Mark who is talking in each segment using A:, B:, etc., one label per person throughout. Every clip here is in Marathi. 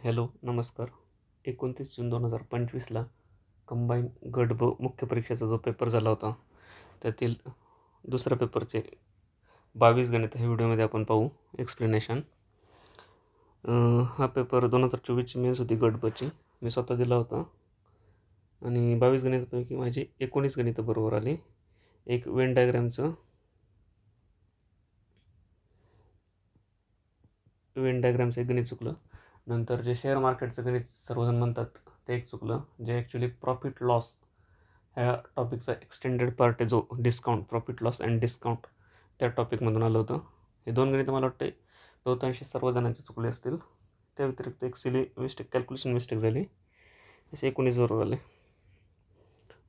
A: हॅलो नमस्कार. 29 जून 2025ला कंबाईन गट ब मुख्य परीक्षेचा जो पेपर झाला होता त्यातील दुसऱ्या पेपरचे 22 गणित ह्या व्हिडिओमध्ये आपण पाहू एक्सप्लेनेशन. हा पेपर 2024ची मेन्स होती गट बची, मी स्वतः दिला होता आणि 22 गणितापैकी माझी 19 गणितं बरोबर आली. एक वेन डायग्रामचं एक गणित चुकलं. नंतर जे शेअर मार्केटचं गणित सर्वजण म्हणतात ते एक चुकलं, जे ॲक्च्युली प्रॉफिट लॉस ह्या टॉपिकचा एक्सटेंडेड पार्ट आहे, जो discount profit loss and discount त्या टॉपिकमधून आलं होतं. हे दोन गणितं मला वाटते बहुतांशी सर्वजणांचे चुकले असतील. त्या व्यतिरिक्त एक सिली मिस्टेक, कॅल्क्युलेशन मिस्टेक झाली, असे 19 बरोबर आले.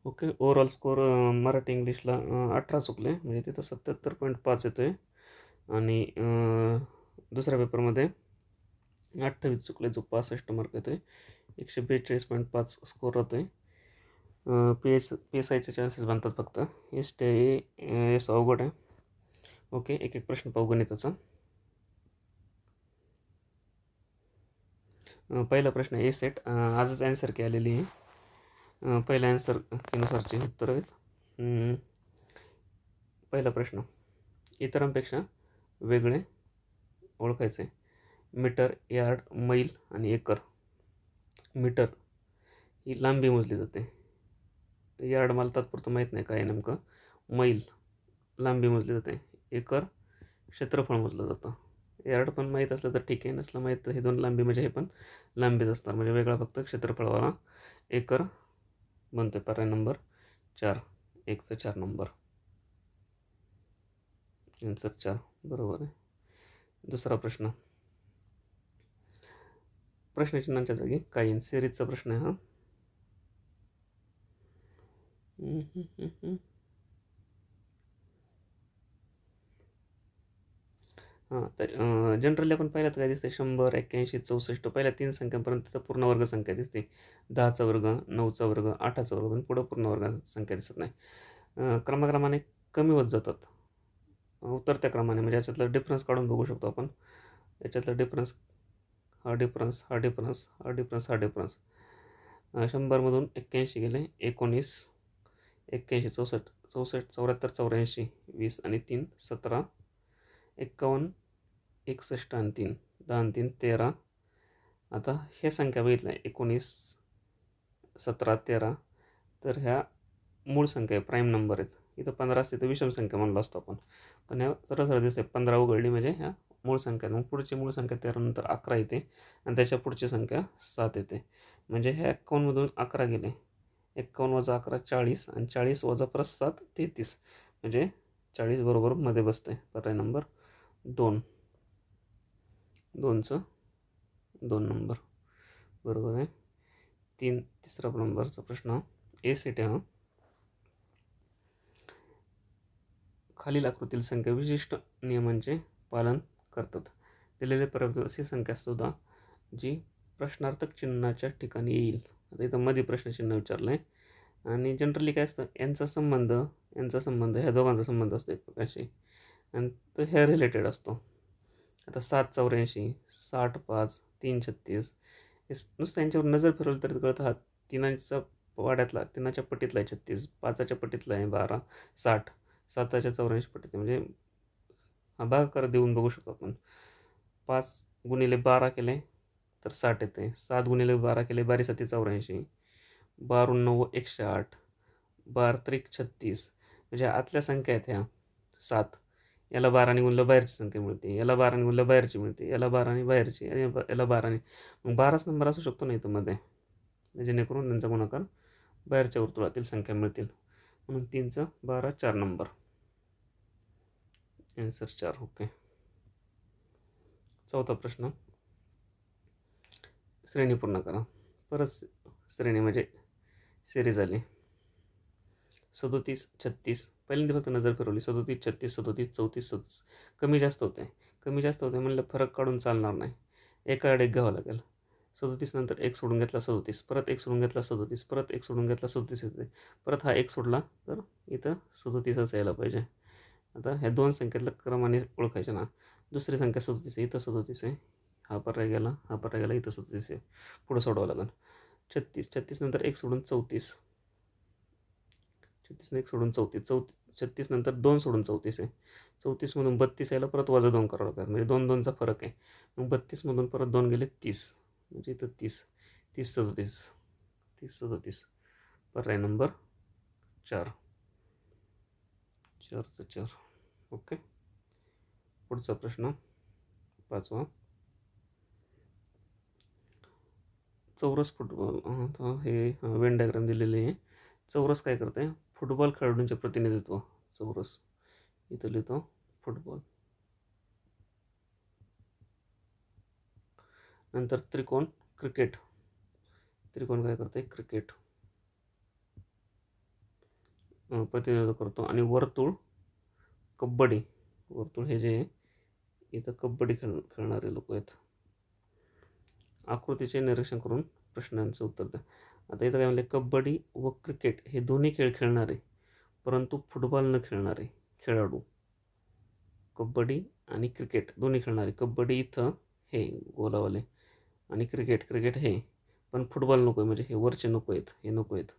A: ओके. ओव्हरऑल स्कोअर मराठी इंग्लिशला 18 चुकले, म्हणजे तिथं 77.5 येतो आहे. आणि दुसऱ्या पेपरमध्ये 28 चुकले, जो 65 मार्क येतो आहे. 142.5 स्कोअर राहतो आहे. PSIचे चान्सेस बनतात फक्त. एस अवघड आहे. ओके, एक एक प्रश्न पाहू गणिताचा. पहिला प्रश्न ए सेट, आजच ॲन्सर की आलेली आहे. पहिल्या ॲन्सर कीनुसारची उत्तर आहेत. पहिला प्रश्न, इतरांपेक्षा वेगळे ओळखायचे. मीटर, यार्ड, मैल आणि एकर. मीटर ही लांबी मोजली जाते. यार्ड मला तात्पुरतं माहीत नाही काय नेमकं. मैल लांबी मोजली जाते. एकर क्षेत्रफळ मोजलं जातं. यार्ड पण माहीत असलं तर ठीक आहे, नसलं माहीत तर हे दोन लांबी म्हणजे हे पण लांबीच असणार, म्हणजे वेगळा फक्त क्षेत्रफळवाला एकर बनते. पर्याय नंबर 4, 1चा 4 नंबर, आन्सर 4 बरोबर आहे. दुसरा प्रश्न, प्रश्नचिन्हांच्या जागी काही सिरीजचा प्रश्न आहे हा. तर जनरली आपण पाहिलं तर काय दिसते, 100, 81, 64 पहिल्या 3 संख्यांपर्यंत पूर्ण वर्ग संख्या दिसते. 10चा वर्ग, 9चा वर्ग, 8चा वर्ग, पण पुढं पूर्ण वर्ग संख्या दिसत नाही. क्रमाक्रमाने कमी होत जातात उतरत्या क्रमाने, म्हणजे याच्यातला डिफरन्स काढून बघू शकतो आपण. याच्यातला डिफरन्स, हा डिफरन्स, हा डिफरन्स, हा डिफरन्स, हा डिफरन्स. 100मधून 81 गेले, 19, 81, 64, 64, 74, 84, 20 आणि 3, 17, 51, 61 आणि 3, 10 आणि 3, 13. आता ह्या संख्या बघितल्या, 19, 17, 13, तर ह्या मूळ संख्या आहे, प्राईम नंबर आहेत. इथं 15 असते तर विषम संख्या म्हणलो असतो आपण, पण ह्या सरळ सरळ दिसते 15 उघडली म्हणजे ह्या मूळ संख्या. मग पुढची मूळ संख्या 13 नंतर 11 येते आणि त्याच्या पुढची संख्या 7 येते. म्हणजे ह्या 51मधून 11 गेले, 51 वजा 11 40, आणि 40 वजा परत 7 33, म्हणजे 40 बरोबर मध्ये बसते. पर्याय नंबर 2, 2चं 2 नंबर बरोबर आहे. तिसरा नंबरचा प्रश्न, ए सेट आहे. खालील आकृतीतील संख्या विशिष्ट नियमांचे पालन करतात. दिलेले पर्याय अशी संख्या शोधा जी प्रश्नार्थक चिन्हाच्या ठिकाणी येईल. आता इथं मध्ये प्रश्नचिन्ह विचारलं आहे, आणि जनरली काय असतं, यांचा संबंध ह्या दोघांचा संबंध असतो एकमेकांशी, आणि तो ह्या रिलेटेड असतो. आता 7, 84, 60, 5, 3, 36, हे नुसतं यांच्यावर नजर फिरवली तर कळतं, हा तिनांचा वाड्यातला, तिनाच्या पट्टीतला आहे 36, 5च्या पट्टीतला आहे 12, 60, 7च्या 84 पट्टीत, म्हणजे हा भागाकार देऊन बघू शकतो आपण. 5 गुणिले 12 केले तर 60 येते. 7 गुणिले 12 केले 12 7 84, 12 9 108, 12 3 36, म्हणजे आतल्या संख्या आहेत ह्या 7. याला 12 गुणलं बाहेरची संख्या मिळते, याला 12 गुणलं बाहेरची मिळते, याला 12 बाहेरची, आणि याला 12, मग 12च नंबर असू शकतो ना इथं मध्ये, जेणेकरून त्यांचा गुणाकार बाहेरच्या वर्तुळातील संख्या मिळतील. म्हणून 3चं 12, 4 नंबर, आन्सर 4. ओके. चौथा प्रश्न, श्रेणी पूर्ण करा. परत श्रेणी म्हणजे सिरीज आली. 37, 36, पहिल्यांदा फक्त नजर फिरवली, 37, 36, 37, 34, 37, कमी जास्त होते म्हणलं फरक काढून चालणार नाही, एकाकडे एक घ्यावं लागेल. 37 नंतर एक सोडून घेतला 37, परत एक सोडून घेतला 37, परत एक सोडून घेतला 37 येते, परत हा एक सोडला तर इथं 37च यायला पाहिजे. आता ह्या दोन संख्येतल्या क्रमाने ओळखायचे ना. दुसरी संख्या 37 आहे, इथं 37 आहे, हा पर्याय गेला, हा पर्याय गेला, इथं 37 आहे. पुढं सोडावं लागेल. 36 नंतर 1 सोडून 34, 36 1 सोडून 34, 36 नंतर 2 सोडून 34 आहे. 34मधून 32 यायला परत वजा 2 करावं लागतात, म्हणजे 2 2चा फरक आहे. मग 32मधून परत 2 गेले 30, म्हणजे इथं 30, 30 37, 30 37, पर्याय नंबर 4, 4चं 4. ओके. पुढचा प्रश्न 5वा. चौरस फुटबॉल, हे वेन डायग्राम दिलेली आहे. चौरस काय करते? फुटबॉल खेळाडूंचे प्रतिनिधित्व. चौरस इथं लिहितो फुटबॉल. नंतर त्रिकोण क्रिकेट. त्रिकोण काय करते? क्रिकेट प्रतिनिधित्व करतो. आणि वर्तुळ कबड्डी. वर्तुळ हे जे इथं कबड्डी खेळणारे लोक आहेत. आकृतीचे निरीक्षण करून प्रश्नांचं उत्तर द्या. आता इथं काय म्हणले? कबड्डी व क्रिकेट हे दोन्ही खेळ खेळणारे परंतु फुटबॉल न खेळणारे खेळाडू. कबड्डी आणि क्रिकेट दोन्ही खेळणारे. कबड्डी इथं हे गोलावाले, आणि क्रिकेट हे, पण फुटबॉल नको आहे, म्हणजे हे वरचे नको आहेत, हे नको आहेत.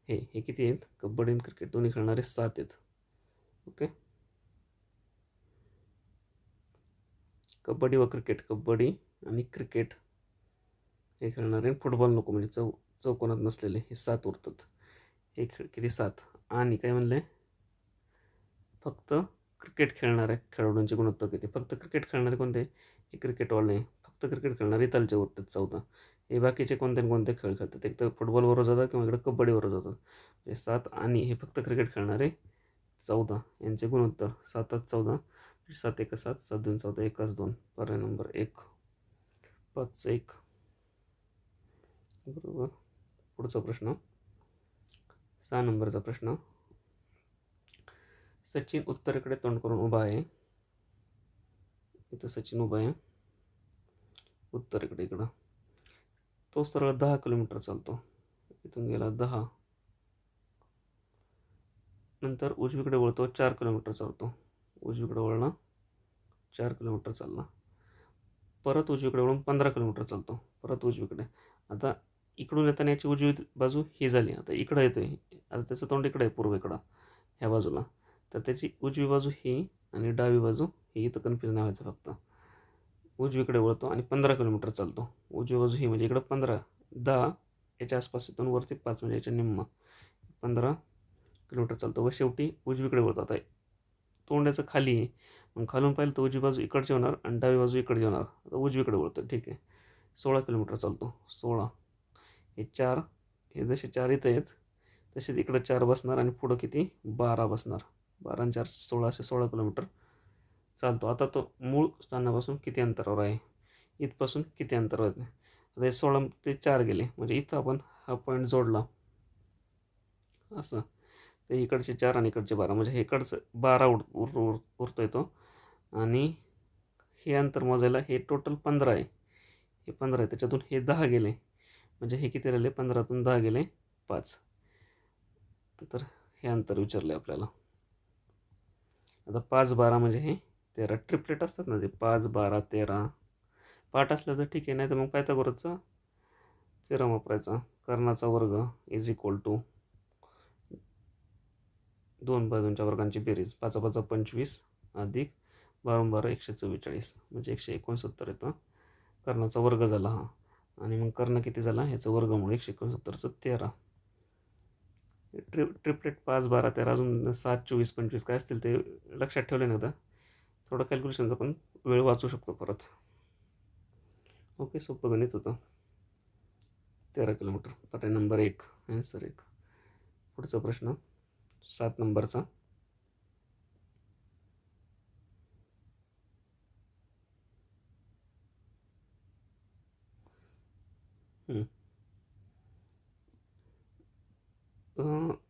A: हे किती आहेत? कबड्डी आणि क्रिकेट दोन्ही खेळणारे 7 आहेत. ओके. कबड्डी व क्रिकेट, कबड्डी आणि क्रिकेट हे खेळणारे, फुटबॉल नको म्हणजे चौकोनात नसलेले हे 7 उरतात. हे खेळ किती? 7. आणि काय म्हणले? फक्त क्रिकेट खेळणाऱ्या खेळाडूंचे गुणोत्तर किती? फक्त क्रिकेट खेळणारे कोणते? हे क्रिकेटवाले. फक्त क्रिकेट खेळणारे इथलचे उरतात 14. हे बाकीचे कोणते कोणते खेळ खेळतात? एक तर फुटबॉलवर जातात किंवा इकडे कबड्डीवर जातात. हे 7 आणि हे फक्त क्रिकेट खेळणारे 14 यांचे गुणोत्तर 7 14, 7 1 7, 7 2 14, 1 2. पर्याय नंबर 1, 5 1. बरोबर. पुढचा प्रश्न 6 नंबरचा प्रश्न. सचिन उत्तरेकडे तोंड करून उभा आहे. इथं सचिन उभा आहे उत्तरेकडे. इकडं तो सरळ 10 किलोमीटर चालतो. इथून गेला 10. नंतर उजवीकडे वळतो 4 किलोमीटर चालतो. उजवीकडे वळला 4 किलोमीटर चालला. परत उजवीकडे वळून 15 किलोमीटर चालतो. परत उजवीकडे. आता इकडून येताना याची उजवी बाजू ही झाली. आता इकडं येतोय. आता त्याचं तोंड इकडं आहे पूर्वेकडं ह्या बाजूला. तर त्याची उजवी बाजू ही आणि डावी बाजू ही. इथं कन्फ्युजन व्हायचं फक्त. उजवीकडे वळतो आणि 15 किलोमीटर चालतो. उजवी बाजू ही म्हणजे इकडं 15, 10 याच्या आसपास येतो, वरती 5 म्हणजे याच्या निम्मा 15 किलोमीटर चालतो. व शेवटी उजवीकडे वळतो. आता तोंडाचं खाली आहे, मग खालून पाहिलं तर उजवी बाजू इकडची होणार आणि डावी बाजू इकडची होणार. आता उजवीकडे वळतो. ठीक आहे. 16 किलोमीटर चालतो. 16. हे 4, हे जसे 4 इथं आहेत तसेच इकडं 4 बसणार आणि पुढं किती? 12 बसणार. 12 आणि 4 16, 16 किलोमीटर चालतो. आता तो मूळ स्थानापासून किती अंतरावर आहे? इथपासून किती अंतरावर आहे? आता हे 16 ते 4 गेले, म्हणजे इथं आपण हा पॉईंट जोडला असं, तर इकडचे 4 आणि इकडचे 12, म्हणजे हे इकडचं 12 उरतो येतो. आणि हे अंतर मोजायला हे टोटल 15 आहे. हे 15 आहे, त्याच्यातून हे 10 गेले, म्हणजे हे किती राहिले? 15तून 10 गेले 5. तर हे अंतर विचारले आपल्याला. आता 5 12 म्हणजे हे 13. ट्रिपलेट असतात ना जे 5 12 13. पाठ असलं तर ठीक आहे, नाही तर मग पायथागोरसचा थेरम वापरायचा. कर्णाचा वर्ग इज इक्वल टू 2 बाजूंच्या वर्गांची बेरीज. 5 5 25 अधिक 12 12 144, म्हणजे 169 येतं. कर्णाचा वर्ग झाला हा. आणि मग कर्ण किती झाला? ह्याचं वर्गमूळ 169चं 13. ट्रिपलेट 5 12 13 अजून 7 24 25 काय असतील ते लक्षात ठेवले नाही. आता थोडं कॅल्क्युलेशनचा पण वेळ वाचू शकतो परत. ओके. सोपं गणित होतं. 13 किलोमीटर. पर्याय नंबर 1, आन्सर 1. पुढचा प्रश्न 7 नंबरचा.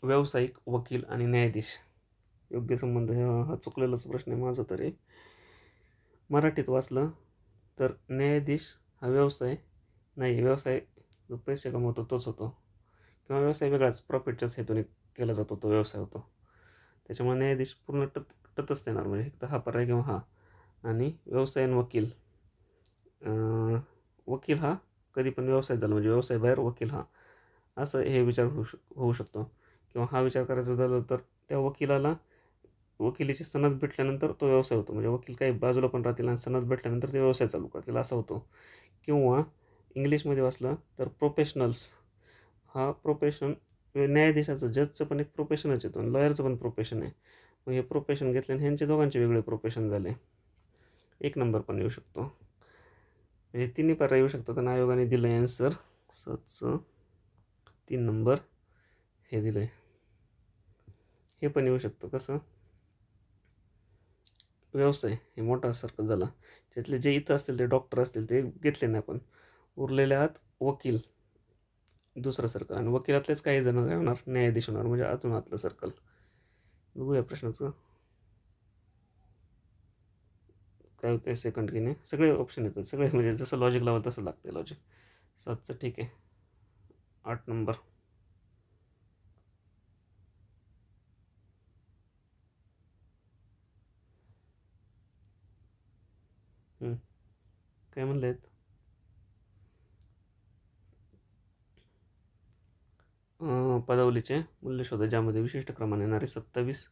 A: व्यावसायिक, वकील आणि न्यायाधीश योग्य संबंध. हा चुकलेलाच प्रश्न आहे माझा तरी. मराठीत वाचलं तर न्यायाधीश हा व्यवसाय नाही. व्यवसाय जो पैसे कमवतो तोच होतो, किंवा व्यवसाय वेगळाच प्रॉफिटच्याच हेतूने केला जातो तो व्यवसाय होतो. त्याच्यामुळे न्यायाधीश पूर्ण टतच येणार, म्हणजे एक तर हा पर्याय किंवा हा. आणि व्यवसाय आणि वकील वकील हा कधी पण व्यवसाय झाला म्हणजे व्यवसाय बाहेर वकील हा, असं हे विचार होऊ शकतो. किंवा हा विचार करायचा झालं तर त्या वकिलाला वकिलीची सनद भेटल्यानंतर तो व्यवसाय होतो, म्हणजे वकील काही बाजूला पण राहतील आणि सनद भेटल्यानंतर ते व्यवसाय चालू करतील असा होतो. किंवा इंग्लिशमध्ये वाचलं तर प्रोफेशनल्स हा प्रोफेशन न्यायाधीशाचं जजचं पण एक प्रोफेशनच येतो आणि लॉयरचं पण प्रोफेशन आहे. मग हे प्रोफेशन घेतल्याने ह्यांचे दोघांचे वेगळे प्रोफेशन झाले. 1 नंबर पण येऊ शकतो, म्हणजे तिन्ही पर्याय येऊ शकतात आणि आयोगाने दिलं आन्सर 3 नंबर हे दिलं आहे. हे पण येऊ शकतं कसं, व्यवसाय हे मोठा सर्कल झाला, त्यातले जे इथं असतील ते डॉक्टर असतील ते घेतले नाही, पण उरलेले आहात वकील दुसरं सर्कल, आणि वकिलातलेच काही जण काय होणार न्यायाधीश होणार, म्हणजे आतून आतलं सर्कल. बघूया प्रश्नाचं काय होतं. सेकंड की नाही सगळे ऑप्शन येतात, सगळे म्हणजे जसं लॉजिक लावलं तसं लागते लॉजिक. 7चं ठीक आहे. 8 नंबर काय म्हणले आहेत. पदावलीचे मूल्य शोधा ज्यामध्ये विशिष्ट क्रमाने येणारे 27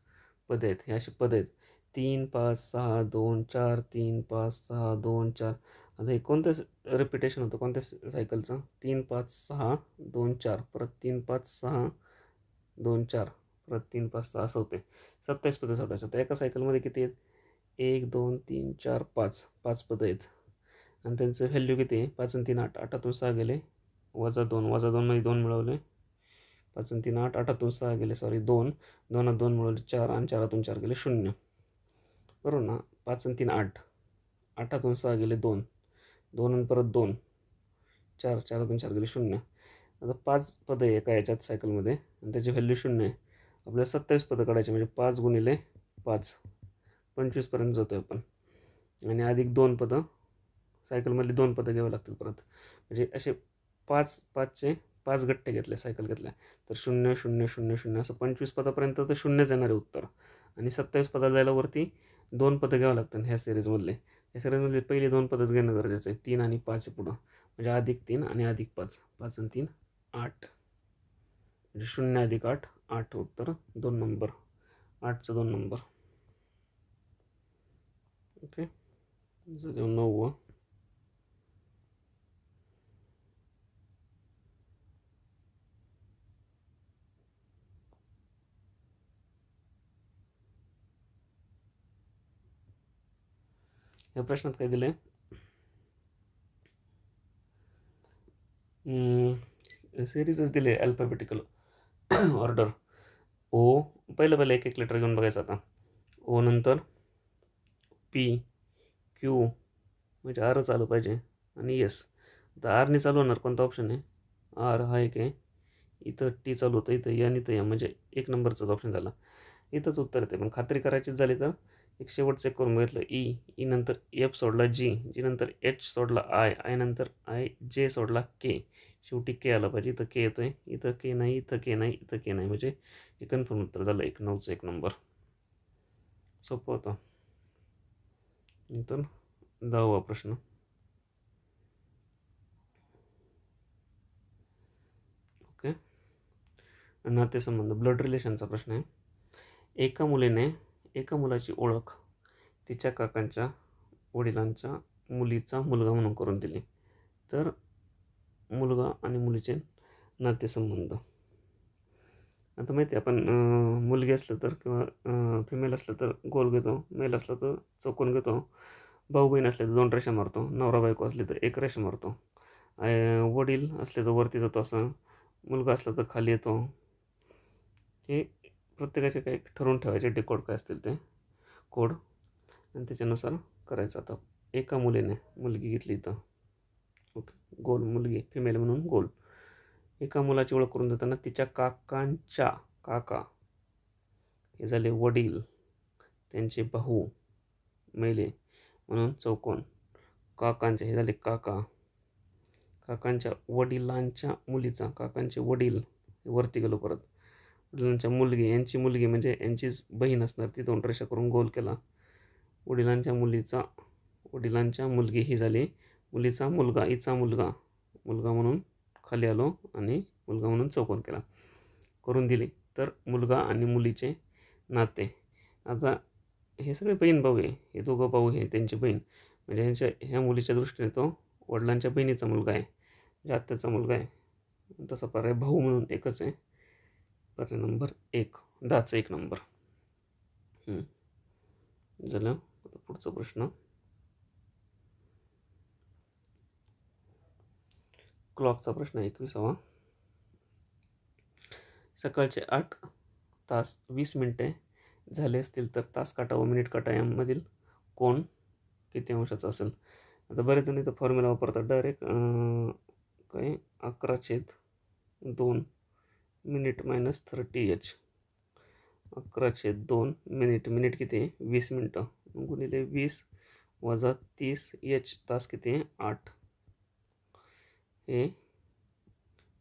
A: पदे आहेत. हे अशी पदे आहेत 3 5 6 2 4 3 5 6 2 4. आता हे कोणतं रिपिटेशन होतं कोणत्या सायकलचं, 3 5 6 2 4 परत 3 5 6 2 4 परत 3 5 6 असं होते. 27 पदं सोडायचं. तर एका सायकलमध्ये किती आहेत, 1 2 3 4 5 5 पदं आहेत आणि त्यांचं व्हॅल्यू किती आहे, 5 आणि 3 8, 8तून 6 गेले -2, -2 मध्ये 2 मिळवले, 5 आणि 3 8, 8तून 6 गेले 2, 2 2 मिळवले 4 आणि 4तून 4 गेले 0, बरोबर ना. 5 आणि 3 8, 8तून 6 गेले 2, 2 आणि परत 2, 4, 4तून 4 गेले 0. आता 5 पदं आहे एका याच्यात सायकलमध्ये आणि त्याची व्हॅल्यू 0 आहे. आपल्याला 27 पदं काढायचे, म्हणजे 5 गुणिले 5 25पर्यंत जातो आपण, आणि अधिक 2 पदं सायकलमधली 2 पदं घ्यावं लागतील परत, म्हणजे असे 5 5चे 5 गट्टे घेतले सायकल घेतल्या तर 0 0 0 0 असं 25 पदापर्यंत तर 0च येणार आहे उत्तर. आणि 27 पदाला जायला वरती 2 पदं घ्यावं लागतात ह्या सिरीजमधले. ह्या सिरीजमधले पहिली 2 पदच घेणं गरजेचं आहे, 3 आणि 5 पुढं, म्हणजे अधिक 3 आणि अधिक 5, 5 आणि 3 8, म्हणजे 0 अधिक 8 8, उत्तर 2 नंबर, 8चं 2 नंबर. ओके, झालं 9. या प्रश्नात काय दिलं आहे, सिरीजच दिले अल्फाबेटिकल ऑर्डर. ओ पहिलं एक एक लेटर घेऊन बघायचं. आता ओ नंतर पी क्यू, म्हणजे आरच आलं पाहिजे, आणि एस. आता आरने चालू होणार कोणता ऑप्शन आहे, आर हा एक आहे, इथं टी चालू होतं, इथं या आणि इथं या, म्हणजे 1 नंबरचाच ऑप्शन झाला. इथंच उत्तर येते, पण खात्री करायचीच झाली तर एक शेवट चेक करून बघितलं, ई नंतर एफ सोडला जी नंतर एच सोडला आय नंतर आय, जे सोडला के, शेवटी के आला पाहिजे. इथं के येतोय, इथं के नाही, इथं के नाही, इथं के नाही, म्हणजे हे कन्फर्म उत्तर झालं 9चं 1 नंबर. सोपं होतं. नंतर 10वा प्रश्न, ओके, नातेसंबंध ब्लड रिलेशनचा प्रश्न आहे. एका मुलीने एका मुलाची ओळख तिच्या काकांच्या वडिलांच्या मुलीचा मुलगा म्हणून करून दिली, तर मुलगा आणि मुलीचे नातेसंबंध. आता माहिती आहे आपण मुलगी असलं तर किंवा फिमेल असलं तर गोल घेतो, मेल असलं तर चौकोन घेतो, भाऊ बहीण असले तर 2 रेषा मारतो, नवरा बायको असले तर 1 रेषा मारतो, वडील असले तर वरती जातो असं, मुलगा असला तर खाली येतो. हे प्रत्येकाचे काही ठरवून ठेवायचे डिकोड काय असतील ते कोड, आणि त्याच्यानुसार करायचं. आता एका मुलीने मुलगी घेतली इथं, ओके, गोल मुलगी फिमेल म्हणून गोल. एका मुलाची ओळख करून देताना तिच्या काकांच्या काका हे झाले वडील, त्यांचे भाऊ मेले म्हणून चौकोन, काकांचे हे झाले काका, काकांच्या वडिलांच्या मुलीचा काकांचे वडील वरती गेलो परत, वडिलांच्या मुलगी यांची मुलगी म्हणजे यांचीच बहीण असणार ती 2 रेषा करून गोल केला, वडिलांच्या मुलीचा वडिलांच्या मुलगी ही झाली मुलीचा मुलगा, हिचा मुलगा, मुलगा म्हणून खाली आलो आणि मुलगा म्हणून चौकोन केला, करून दिली. तर मुलगा आणि मुलीचे नाते. आता हे सगळे बहीण भाऊ आहे, हे दोघं भाऊ आहे, त्यांची बहीण, म्हणजे ह्या मुलीच्या दृष्टीने तो वडिलांच्या बहिणीचा मुलगा आहे, म्हणजे आत्याचा मुलगा आहे. तसा पर्याय भाऊ म्हणून एकच आहे. पर्याय नंबर 1, 10चा 1 नंबर. झालं. आता पुढचा प्रश्न. क्लॉकचा प्रश्न 21वा. सकाळचे 8 तास 20 मिनिटे झाले असतील तर तास काटा व मिनिट काटा यामधील कोण किती अंशाचा असेल. आता बरेच जण इथं फॉर्म्युला वापरतात डायरेक्ट. काय 11/2 minute minus 30h. 11/2 minute, minute किती आहे 20 मिनटं, गुणिले 20 वजा 30h, तास किती आहे 8. हे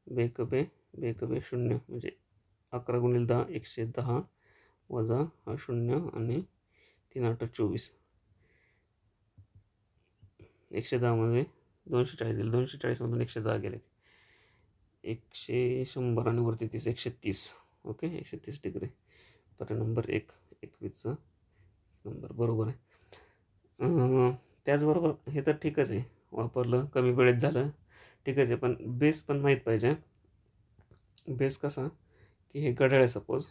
A: बेकबे 0, म्हणजे 11 गुणिले 10 110 वजा हा 0 आणि 3 8 24. 110 मध्ये 240 गेले, 240मधून 110 गेले, 100 आणि वरती 30, 130. Okay, 130 degree. पर्याय नंबर 1, 21चा नंबर बरोबर आहे. त्याचबरोबर हे तर ठीकच आहे, वापरलं कमी वेळेत झालं ठीकच आहे, पण बेस पण माहीत पाहिजे. बेस कसा की हे घड्याळ आहे सपोज,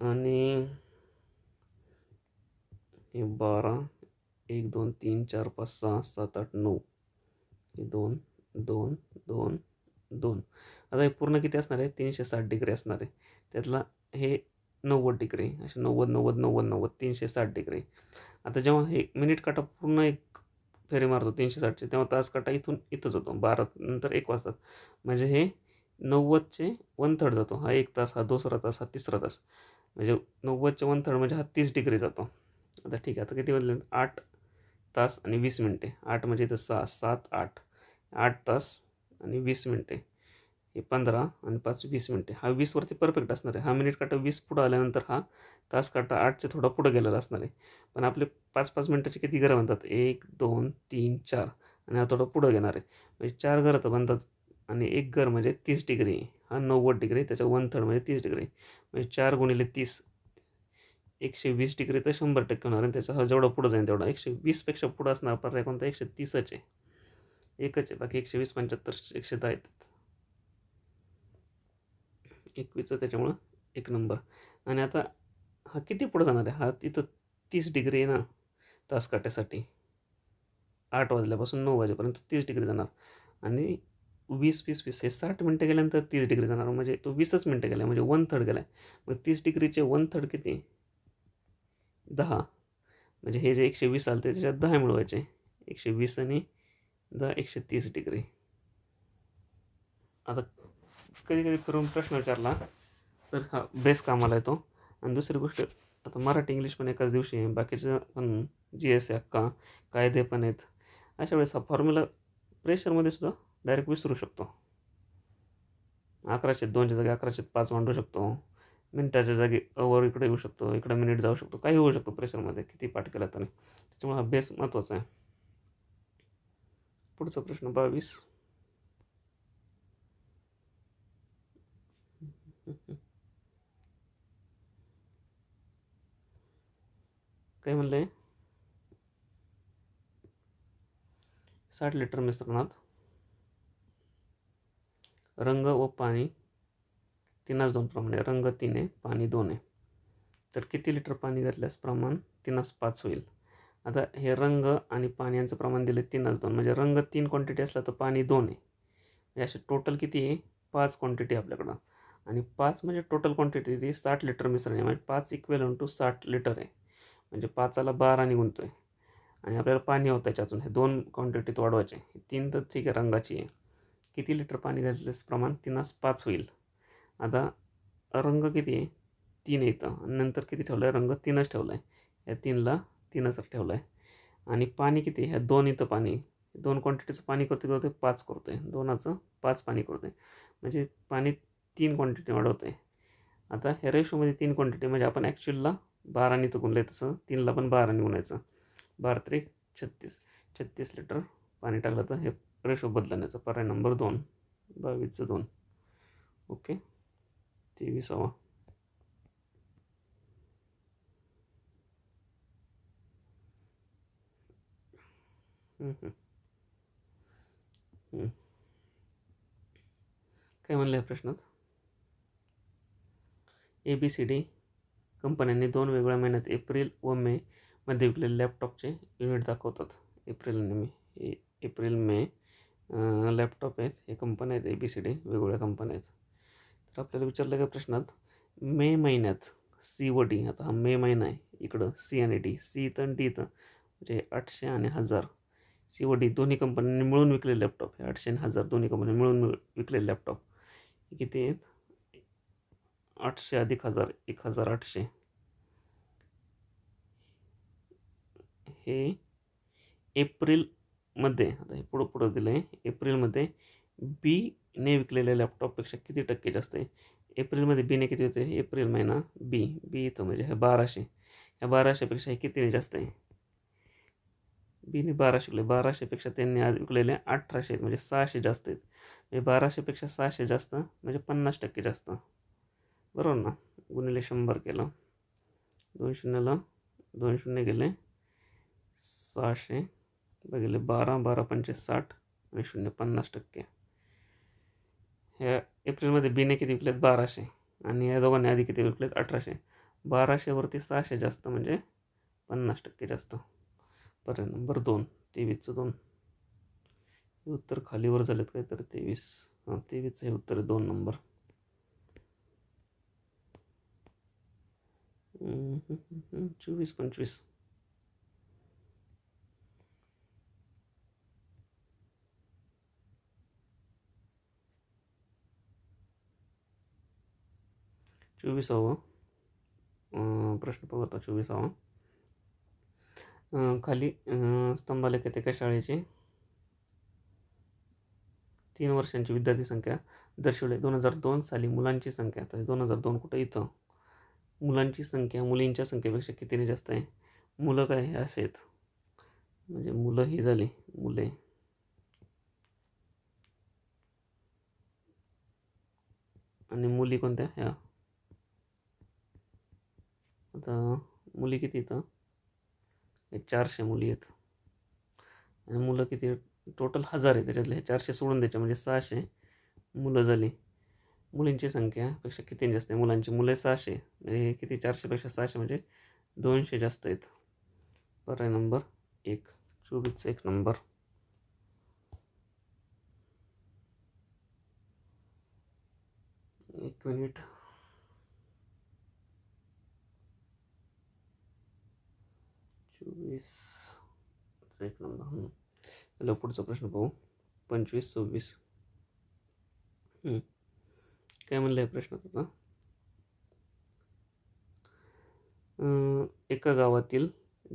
A: आणि हे 12 1 2 3 4 5 6 7 8 9, हे 2 2 2 2. आता हे पूर्ण किती असणार आहे 360 डिग्री असणार आहे. त्यातला हे 90 डिग्री, असे 90 90 90 90 360 डिग्री. आता जेव्हा हे मिनिट काटा पूर्ण एक फेरी मारतो 360चे, तेव्हा तास काटा इथून इथंच होतो, 12 नंतर 1 वाजतात, म्हणजे हे 90चे 1/3 जातो. हा 1 तास, हा दुसरा तास, हा तिसरा तास, म्हणजे 90चे 1/3 म्हणजे हा 30 डिग्री जातो. आता ठीक आहे, आता किती वाजले 8 तास आणि 20 मिनटे. 8 म्हणजे इथं 6 7 8, 8 तास आणि 20 मिनटे, हे 15 आणि 5 20 मिनटे. हा 20 वरती परफेक्ट असणार आहे. हा मिनिट काटा 20 पुढं आल्यानंतर हा तास काटा 8चे थोडा पुढं गेलेला असणार आहे. पण आपले 5 मिनिटाचे किती घरं बनतात 1 2 3 4, आणि हा थोडा पुढं घेणार आहे, म्हणजे 4 घरं तर बनतात, आणि 1 घर म्हणजे 30 डिग्री. हा 90 डिग्री, त्याच्या 1/3 म्हणजे 30 डिग्री, म्हणजे 4 गुणिले 30 120 डिग्री तर 100% होणार आहे. त्याचा हा जेवढा पुढं जाईल तेवढा 120पेक्षा पुढं असणार पर्याय कोणता 130च आहे, एकच आहे, बाकी 120 75 110 येतात. 21चं त्याच्यामुळं 1 नंबर. आणि आता हा किती पुढं जाणार आहे, हा तिथं 30 डिग्री आहे ना तास काट्यासाठी, 8 वाजल्यापासून 9 वाजेपर्यंत 30 डिग्री जाणार, आणि 20 20 20 हे 60 मिनटं गेल्यानंतर 30 डिग्री जाणार, म्हणजे तो 20च मिनटं गेला, म्हणजे 1/3 गेला. मग 30 डिग्रीचे 1/3 किती 10, म्हणजे हे जे 120 आलं त्याच्यात 10 मिळवायचे, 120 आणि 10 130 डिग्री. आता कधी कधी फिरून प्रश्न विचारला तर हा बेस कामाला येतो. आणि दुसरी गोष्ट, आता मराठी इंग्लिश पण एकाच दिवशी आहे, बाकीचं पण GS आहे अक्का, कायदे पण आहेत. अशा वेळेस हा फॉर्म्युला प्रेशरमध्ये सुद्धा डायरेक्ट विसरू शकतो. 11/2च्या जागी 11/5 मांडू शकतो, मिनिटाच्या जागी अवर इकडे येऊ शकतो, इकडे मिनिट जाऊ शकतो, काही होऊ शकतो प्रेशरमध्ये किती पाठ केला तरी. त्याच्यामुळे हा बेस महत्त्वाचा आहे. पुढचा प्रश्न 22. काय म्हणले 60 लिटर मिश्रणात रंग व पाणी 3:2 प्रमाणे, रंग 3 आहे पाणी 2 आहे, तर किती लिटर पाणी घातल्यास प्रमाण 3:5 होईल. आता हे रंग आणि पाणी यांचं प्रमाण दिले 3:2, म्हणजे रंग 3 क्वांटिटी असला तर पाणी 2 आहे, म्हणजे असे टोटल किती आहे 5 क्वांटिटी आपल्याकडं. आणि 5 म्हणजे टोटल क्वांटिटी ती 60 लिटर मिश्रण आहे, म्हणजे 5 इक्वेलन टू 60 लिटर आहे, म्हणजे 5ला 12 गुणतो आहे. आणि आपल्याला पाणी होतं त्याच्यातून, हे 2 क्वांटिटीत वाढवायचे. 3 तर ठीक आहे रंगाची आहे, किती लिटर पाणी घातल्यास प्रमाण 3:5 होईल. आता रंग किती आहे 3 येतं, आणि नंतर किती ठेवलं आहे रंग 3च ठेवला आहे, या 3ला 3च ठेवला आहे. आणि पाणी किती ह्या 2 इथं पाणी, 2 क्वांटिटीचं पाणी करतो 5 करतो आहे, 2चं 5 पाणी करतो आहे, म्हणजे पाणी 3 क्वांटिटी वाढवतं आहे. आता ह्या रेशोमध्ये 3 क्वांटिटी, म्हणजे आपण ॲक्च्युअलला 12 तर गुणलं आहे, तसं 3ला पण 12 गुणायचं, 12 3 36, 36 लिटर पाणी टाकलं तर हे रेशो बदलण्याचा पर्याय नंबर 2, 22चं 2. ओके. 23वा. काय म्हणलं या प्रश्नात? ABCD कंपन्यांनी 2 वेगवेगळ्या महिन्यात एप्रिल व मे मध्ये विकलेले लॅपटॉपचे युनिट दाखवतात. एप्रिल मे लॅपटॉप आहेत. हे कंपन्या आहेत ABCD, वेगवेगळ्या कंपन्या आहेत. तर आपल्याला विचारलं का प्रश्नात मे महिन्यात C व D, आता हा मे महिना आहे, इकडं C आणि D, C इथं D इथं, म्हणजे 800 आणि 1000, C व D दोन्ही कंपन्यांनी मिळून विकलेले लॅपटॉप, हे 800 आणि 1000 दोन्ही कंपन्यांनी मिळून विकलेले लॅपटॉप किती आहेत? 800 अधिक 1000, 1800. हे एप्रिलमध्ये, आता हे पुढं दिलं आहे, एप्रिलमध्ये बीने विकलेल्या लॅपटॉपपेक्षा किती टक्के जास्त आहे? एप्रिलमध्ये बीने किती होते? एप्रिल महिना बी इथं, म्हणजे हे 1200, ह्या 1200पेक्षा हे कितीने जास्त आहे? बीने 1200 विकले, 1200पेक्षा त्यांनी आज विकलेले 1800 आहेत, म्हणजे 600 जास्त आहेत. म्हणजे 1200पेक्षा 600 जास्त म्हणजे 50% जास्त, बरोबर ना? गुणिले 100 केलं, 2 शून्याला 2 शून्य गेले, 600 बघितले, 12 12 पंचे 60 आणि 0 50%. ह्या एप्रिलमध्ये बीने किती विकलेत? 1200, आणि या दोघांनी आधी किती विकलेत? 1800. 1200वरती 600 जास्त म्हणजे 50% जास्त. पर्याय नंबर 2, 23चं 2. हे उत्तर खालीवर झालेत काय? तर 23, 23चं हे उत्तर आहे 2 नंबर. 24 25. चोवीसावा प्रश्न पाहू आता. 24वा. खाली स्तंभालेख येते एका शाळेची 3 वर्षांची विद्यार्थी संख्या दर्शवली. 2002 साली मुलांची संख्या, तर 2002 कुठं? इथं. मुलांची संख्या मुलींच्या संख्येपेक्षा कितीने जास्त आहे? मुलं काय हे असे आहेत, म्हणजे मुलं ही झाली मुले, आणि मुली कोणत्या? ह्या. आता मुली किती इथं? 400 मुली आहेत, आणि मुलं किती? टोटल 1000 आहे, त्याच्यातले हे 400 सोडून द्यायचे म्हणजे 600 मुलं झाली. मुलींची संख्यापेक्षा किती जास्त आहे? मुलांची मुले 600, म्हणजे हे किती? 400पेक्षा 600 म्हणजे 200 जास्त आहेत. पर्याय नंबर 1, 24चा 1 नंबर. एक मिनिट. एक नंबर. चला पुढचा प्रश्न पाहू. 25 26. काय म्हणलं आहे प्रश्नात आता? एका गावातील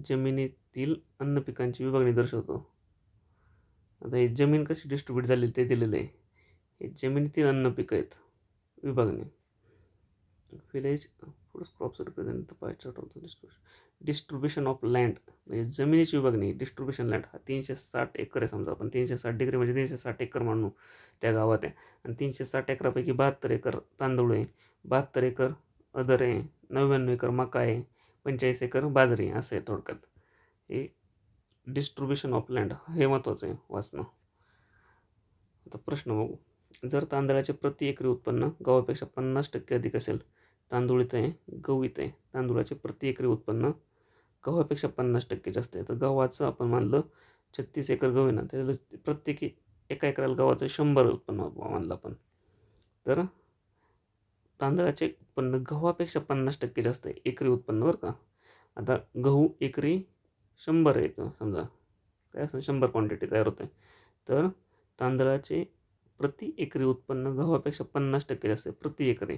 A: जमिनीतील अन्न पिकांची विभागणी दर्शवतो. आता हे जमीन कशी डिस्ट्रीब्यूट झालेली ते दिलेलं आहे. हे जमिनीतील अन्न पिकं आहेत, विभागणी. Village foods crops represent the pie chart of the distribution of land, म्हणजे जमिनीची विभागणी. डिस्ट्रीब्युशन लँड हा 360 एकर आहे समजा, आपण 360 डिग्री म्हणजे 360 एकर मानू त्या गावात आहे. आणि 360 एकरापैकी 72 एकर तांदूळ आहे, 72 एकर अदर आहे, 99 एकर मका आहे, 45 एकर बाजरी असं आहे थोडक्यात. हे डिस्ट्रीब्युशन ऑफ लँड हे महत्त्वाचं आहे वाचणं. आता प्रश्न बघू. जर तांदळाचे प्रति एकरी उत्पन्न गव्हापेक्षा 50% अधिक असेल, तांदूळ इथं आहे, गहू इथं आहे, तांदूळाचे प्रति एकरी उत्पन्न गव्हापेक्षा 50% जास्त आहे. तर गव्हाचं आपण मानलं 36 एकर गहू आहे ना, त्याला प्रत्येकी एका एकराला गव्हाचं 100 उत्पन्न मानलं आपण. तर तांदळाचे उत्पन्न गव्हापेक्षा 50% जास्त आहे एकरी उत्पन्न, बरं का. आता गहू एकरी 100 आहे समजा, काय असं 100 क्वांटिटी तयार होते, तर तांदळाचे प्रति एकरी उत्पन्न गव्हापेक्षा 50% जास्त आहे प्रति एकरी.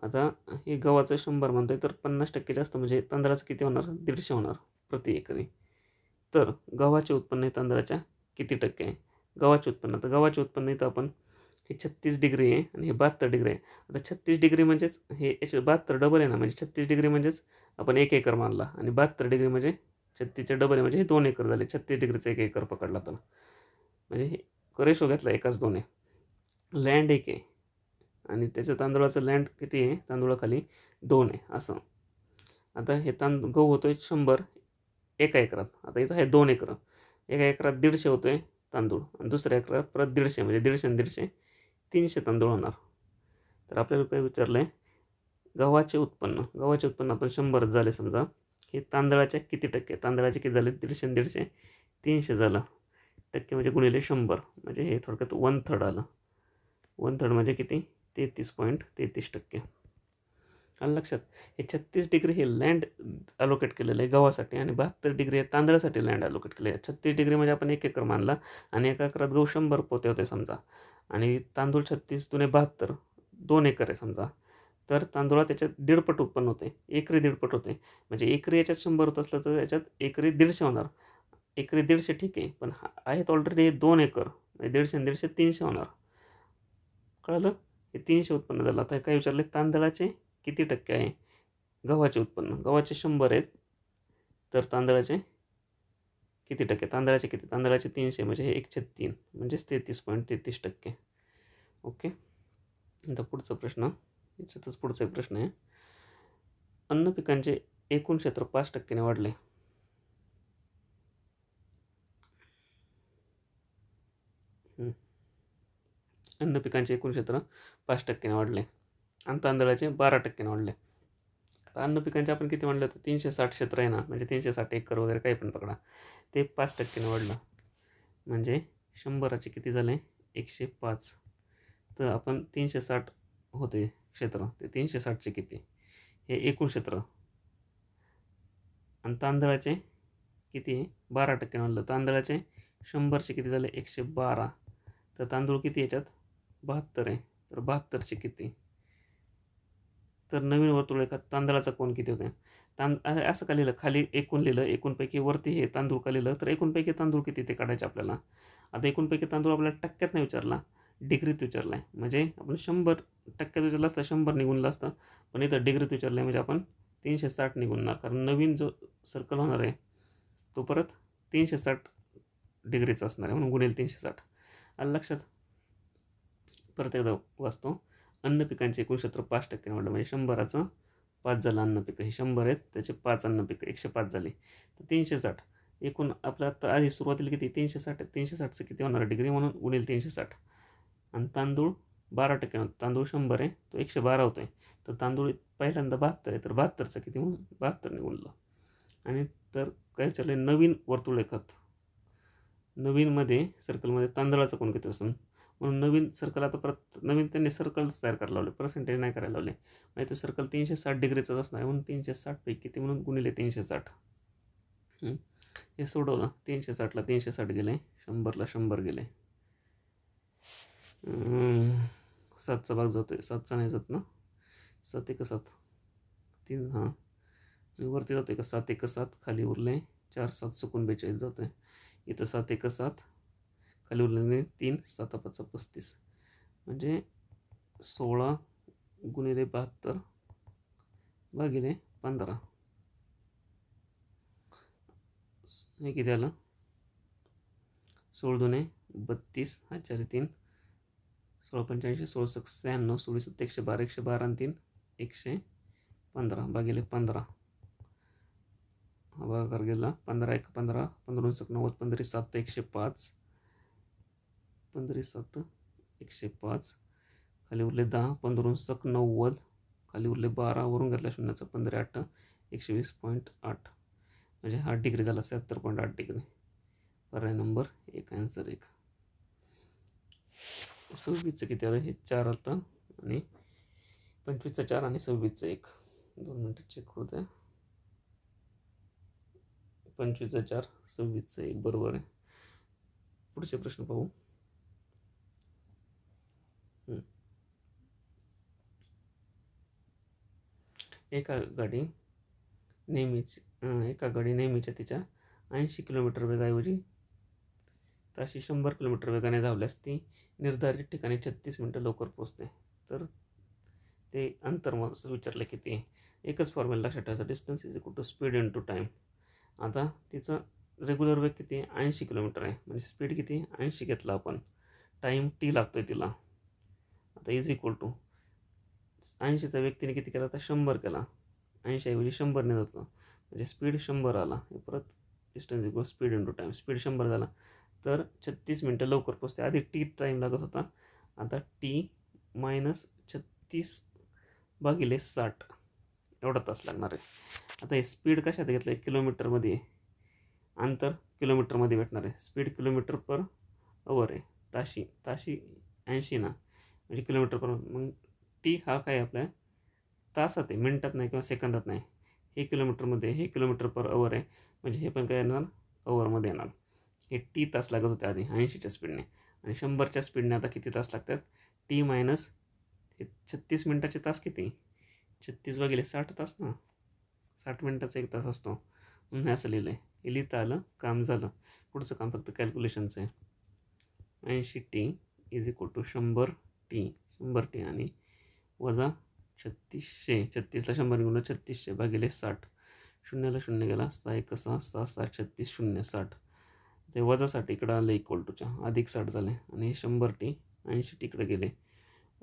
A: आता हे गव्हाचं 100 म्हणतोय, तर 50% जास्त म्हणजे तांदळाचं किती होणार? 150 होणार प्रति एकरी. तर गव्हाचे उत्पन्न हे तांदळाच्या किती टक्के आहे? गव्हाचे उत्पन्न, तर गव्हाचे उत्पन्न इथं आपण हे 36 डिग्री आहे आणि हे 72 डिग्री आहे. आता 36 डिग्री म्हणजेच हे याचे 72 डबल आहे ना, म्हणजे 36 डिग्री म्हणजेच आपण 1 एकर मानला, आणि 72 डिग्री म्हणजे 36चे डबल म्हणजे हे 2 एकर झाले. 36 डिग्रीचा 1 एकर पकडला तर म्हणजे हे रेशो घेतला एकाच 2 आहे. लँड 1 आहे आणि त्याचं तांदूळाचं लँड किती आहे, तांदूळाखाली 2 आहे असं. आता हे गहू होतोय 100 एका एकरात. आता इथं आहे 2 एकर. एका एकरात 150 होतोय तांदूळ आणि दुसऱ्या एकरात परत 150 म्हणजे 150 आणि 150 300 तांदूळ होणार. तर आपल्याला काय विचारलं आहे, गव्हाचे उत्पन्न आपण 100 झाले समजा. हे तांदळाच्या किती टक्के, तांदळाचे किती झाले 150 आणि 150 300 झालं. टक्के म्हणजे गुणिले 100 म्हणजे हे थोडक्यात 1/3 आलं. 1/3 म्हणजे किती 33.33%. आलं लक्षात. हे 36 डिग्री हे लँड अलोकेट केलेलं आहे गव्हासाठी आणि 72 डिग्री हे तांदळासाठी लँड अलोकेट केलं आहे. 36 डिग्री म्हणजे आपण 1 एकर मानला आणि एका एकरात गहू 100 पोते होते समजा आणि तांदूळ 36 दुने 72 2 एकर आहे समजा. तर तांदूळात त्याच्यात 1.5 पट उत्पन्न होते, एकरी 1.5 पट होते. म्हणजे एकरी याच्यात 100 होत असलं तर याच्यात एकरी 150 होणार. एकरी 150 ठीक आहे, पण आहेत ऑलरेडी 2 एकर म्हणजे 150 आणि 150 300 होणार. कळलं. हे 300 उत्पन्न झालं. आता काय विचारले, तांदळाचे किती टक्के आहे गव्हाचे उत्पन्न. गव्हाचे 100 आहेत तर तांदळाचे किती टक्के, तांदळाचे किती, तांदळाचे 300 म्हणजे हे 1/3 म्हणजेच 33.33%. ओके. आता पुढचा प्रश्न, याच्यातच पुढचा एक प्रश्न आहे. अन्न पिकांचे एकूण क्षेत्र 5% वाढले. अन्न पिकांचे एकूण क्षेत्र 5% वाढले आणि तांदळाचे 12% वाढले. अन्न पिकांचे आपण किती म्हणलं तर 360 क्षेत्र आहे ना, म्हणजे 360 एकर वगैरे काही पण पकडा, ते 5% वाढलं म्हणजे 100चे किती झाले 105. तर आपण 360 होते क्षेत्र, ते 360चे किती हे एकूण क्षेत्र आणि तांदळाचे किती 12% वाढलं. तांदळाचे 100चे किती झाले 112. तर तांदूळ किती याच्यात 72 आहे, तर 72चे किती. तर नवीन वर्तुळरेखात तांदळाचा कोण किती होते. असं का लिहिलं, खाली एकूण लिहिलं, एकूणपैकी वरती हे तांदूळ का लिहिलं, तर एकूणपैकी तांदूळ किती ते काढायचे आपल्याला. आता एकूणपैकी तांदूळ आपल्याला टक्क्यात नाही विचारला, डिग्रीत विचारला आहे. म्हणजे आपण 100% विचारलं असतं 100 निघूनलं असतं, पण इथं डिग्रीत विचारलं आहे म्हणजे आपण 360 निघूनणार. कारण नवीन जो सर्कल होणार आहे तो परत 360 डिग्रीचा असणार आहे म्हणून गुणेल 360. आलं लक्षात. परत एकदा वाचतो. अन्न पिकांचे एकूण क्षेत्र 5% वाढलं म्हणजे 100चं 5 झालं अन्न पिकं. हे 100 आहेत त्याचे 5 अन्न पिकं 105 झाली. तर 360 एकूण आपलं आता आधी सुरुवातीला किती 360, 360चं किती होणार डिग्री म्हणून गुणिले 360. आणि तांदूळ 12% होतं, तांदूळ 100 आहे तो 112 होतो आहे. तर तांदूळ पहिल्यांदा 72 आहे तर 72चं किती म्हणून 72 गुणलं. आणि तर काय विचारले, नवीन वर्तुळरेखात नवीनमध्ये सर्कलमध्ये तांदळाचं कोण किती असेल म्हणून नवीन सर्कल. आता परत नवीन त्यांनी सर्कल्स तयार करायला लावले, पर्सेंटेज नाही करायला लावले. म्हणजे तो सर्कल 360 डिग्रीचाच असणार आहे म्हणून 360 पैकी किती म्हणून गुणिले 360. हे सोडवलं, 360ला 360 गेले, 100ला 100 गेले. 7चा भाग जातोय, 7चा नाही जात ना, 7 1 7 3 हां वरती जातोय का 7 1 7 खाली उरले 4 7 चुकून 42 जातोय. इथं 7 1 7 खाली उरलेले 3 7 5 35 म्हणजे 16 गुणिले 72 भागिले 15. हे किती आलं 16 दुने 32 हा 4 3 16 85 16 96 16 7 112 112 आणि 3 115 भागिले 15. हा भागाकार गेला 15 1 15 15 90 15 7 105 15 7 105 खाली उरले 10 15 90 खाली उरले 12 वरून घेतला शून्याचा 15 8 120.8 म्हणजे 8 डिग्री झाला 76.8 डिग्री. पर्याय नंबर 1 आन्सर 1. 26चं किती आलं हे 4 आलं आणि 25चं 4 आणि 26चं 1. 2 मिनिटं चेक होत आहे. 25चं 4 26चं 1 बरोबर आहे. पुढचे प्रश्न पाहू. एका गाडी नेहमीच्या तिच्या 80 किलोमीटर वेगाऐवजी ताशी 100 किलोमीटर वेगाने धावल्यास ती निर्धारित ठिकाणी 36 मिनिटं लवकर पोहोचते. तर ते अंतर मला विचारलं किती आहे. एकच फॉर्म्युला लक्षात ठेवायचा, distance is equal to speed into time. आता तिचं रेग्युलर वेग किती 80 किलोमीटर आहे, म्हणजे स्पीड किती 80 घेतला आपण, टाईम टी लागतो आहे तिला. आता इज इक्वल टू 80चा वेग तिने किती केला, आता 100 केला, 80 ऐवजी 100ने जातो, म्हणजे स्पीड 100 आला. हे परत distance equal speed into time, speed 100 झाला तर 36 मिनटं लवकर पोचते. आधी टी टाईम लागत होता, आता टी मायनस 36 भागिले 60 एवढा तास लागणार आहे. आता हे स्पीड कशात घेतलं आहे, किलोमीटरमध्ये, अंतर किलोमीटरमध्ये भेटणार आहे. स्पीड किलोमीटर पर अवर आहे, ताशी 80 ना, म्हणजे किलोमीटर पर. मग टी हा काय आपल्या तासात आहे, मिनटात नाही किंवा सेकंदात नाही. हे किलोमीटरमध्ये, हे किलोमीटर पर अवर आहे, म्हणजे हे पण काय येणार अवरमध्ये येणार. हे टी तास लागत होते आधी 80च्या स्पीडने, आणि 100च्या स्पीडने आता किती तास लागतात, टी मायनस हे 36 मिनटाचे तास किती, 36 भागिले 60 तास ना, 60 मिनटाचा 1 तास असतो, म्हणून असं लिहिलं आहे. हे लिहिता आलं, काम झालं. पुढचं काम फक्त कॅल्क्युलेशनचं आहे. 80T is equal to 100T आणि वजा 3600, 36ला 100 गुणलं 3600 भागिले 60, 0ला 0 गेला, 6 1 6 6 6 36 0 60. ते वजा 60 इकडं आलं इक्वल टूच्या, अधिक 60 झाले, आणि 100T 80T इकडे गेले,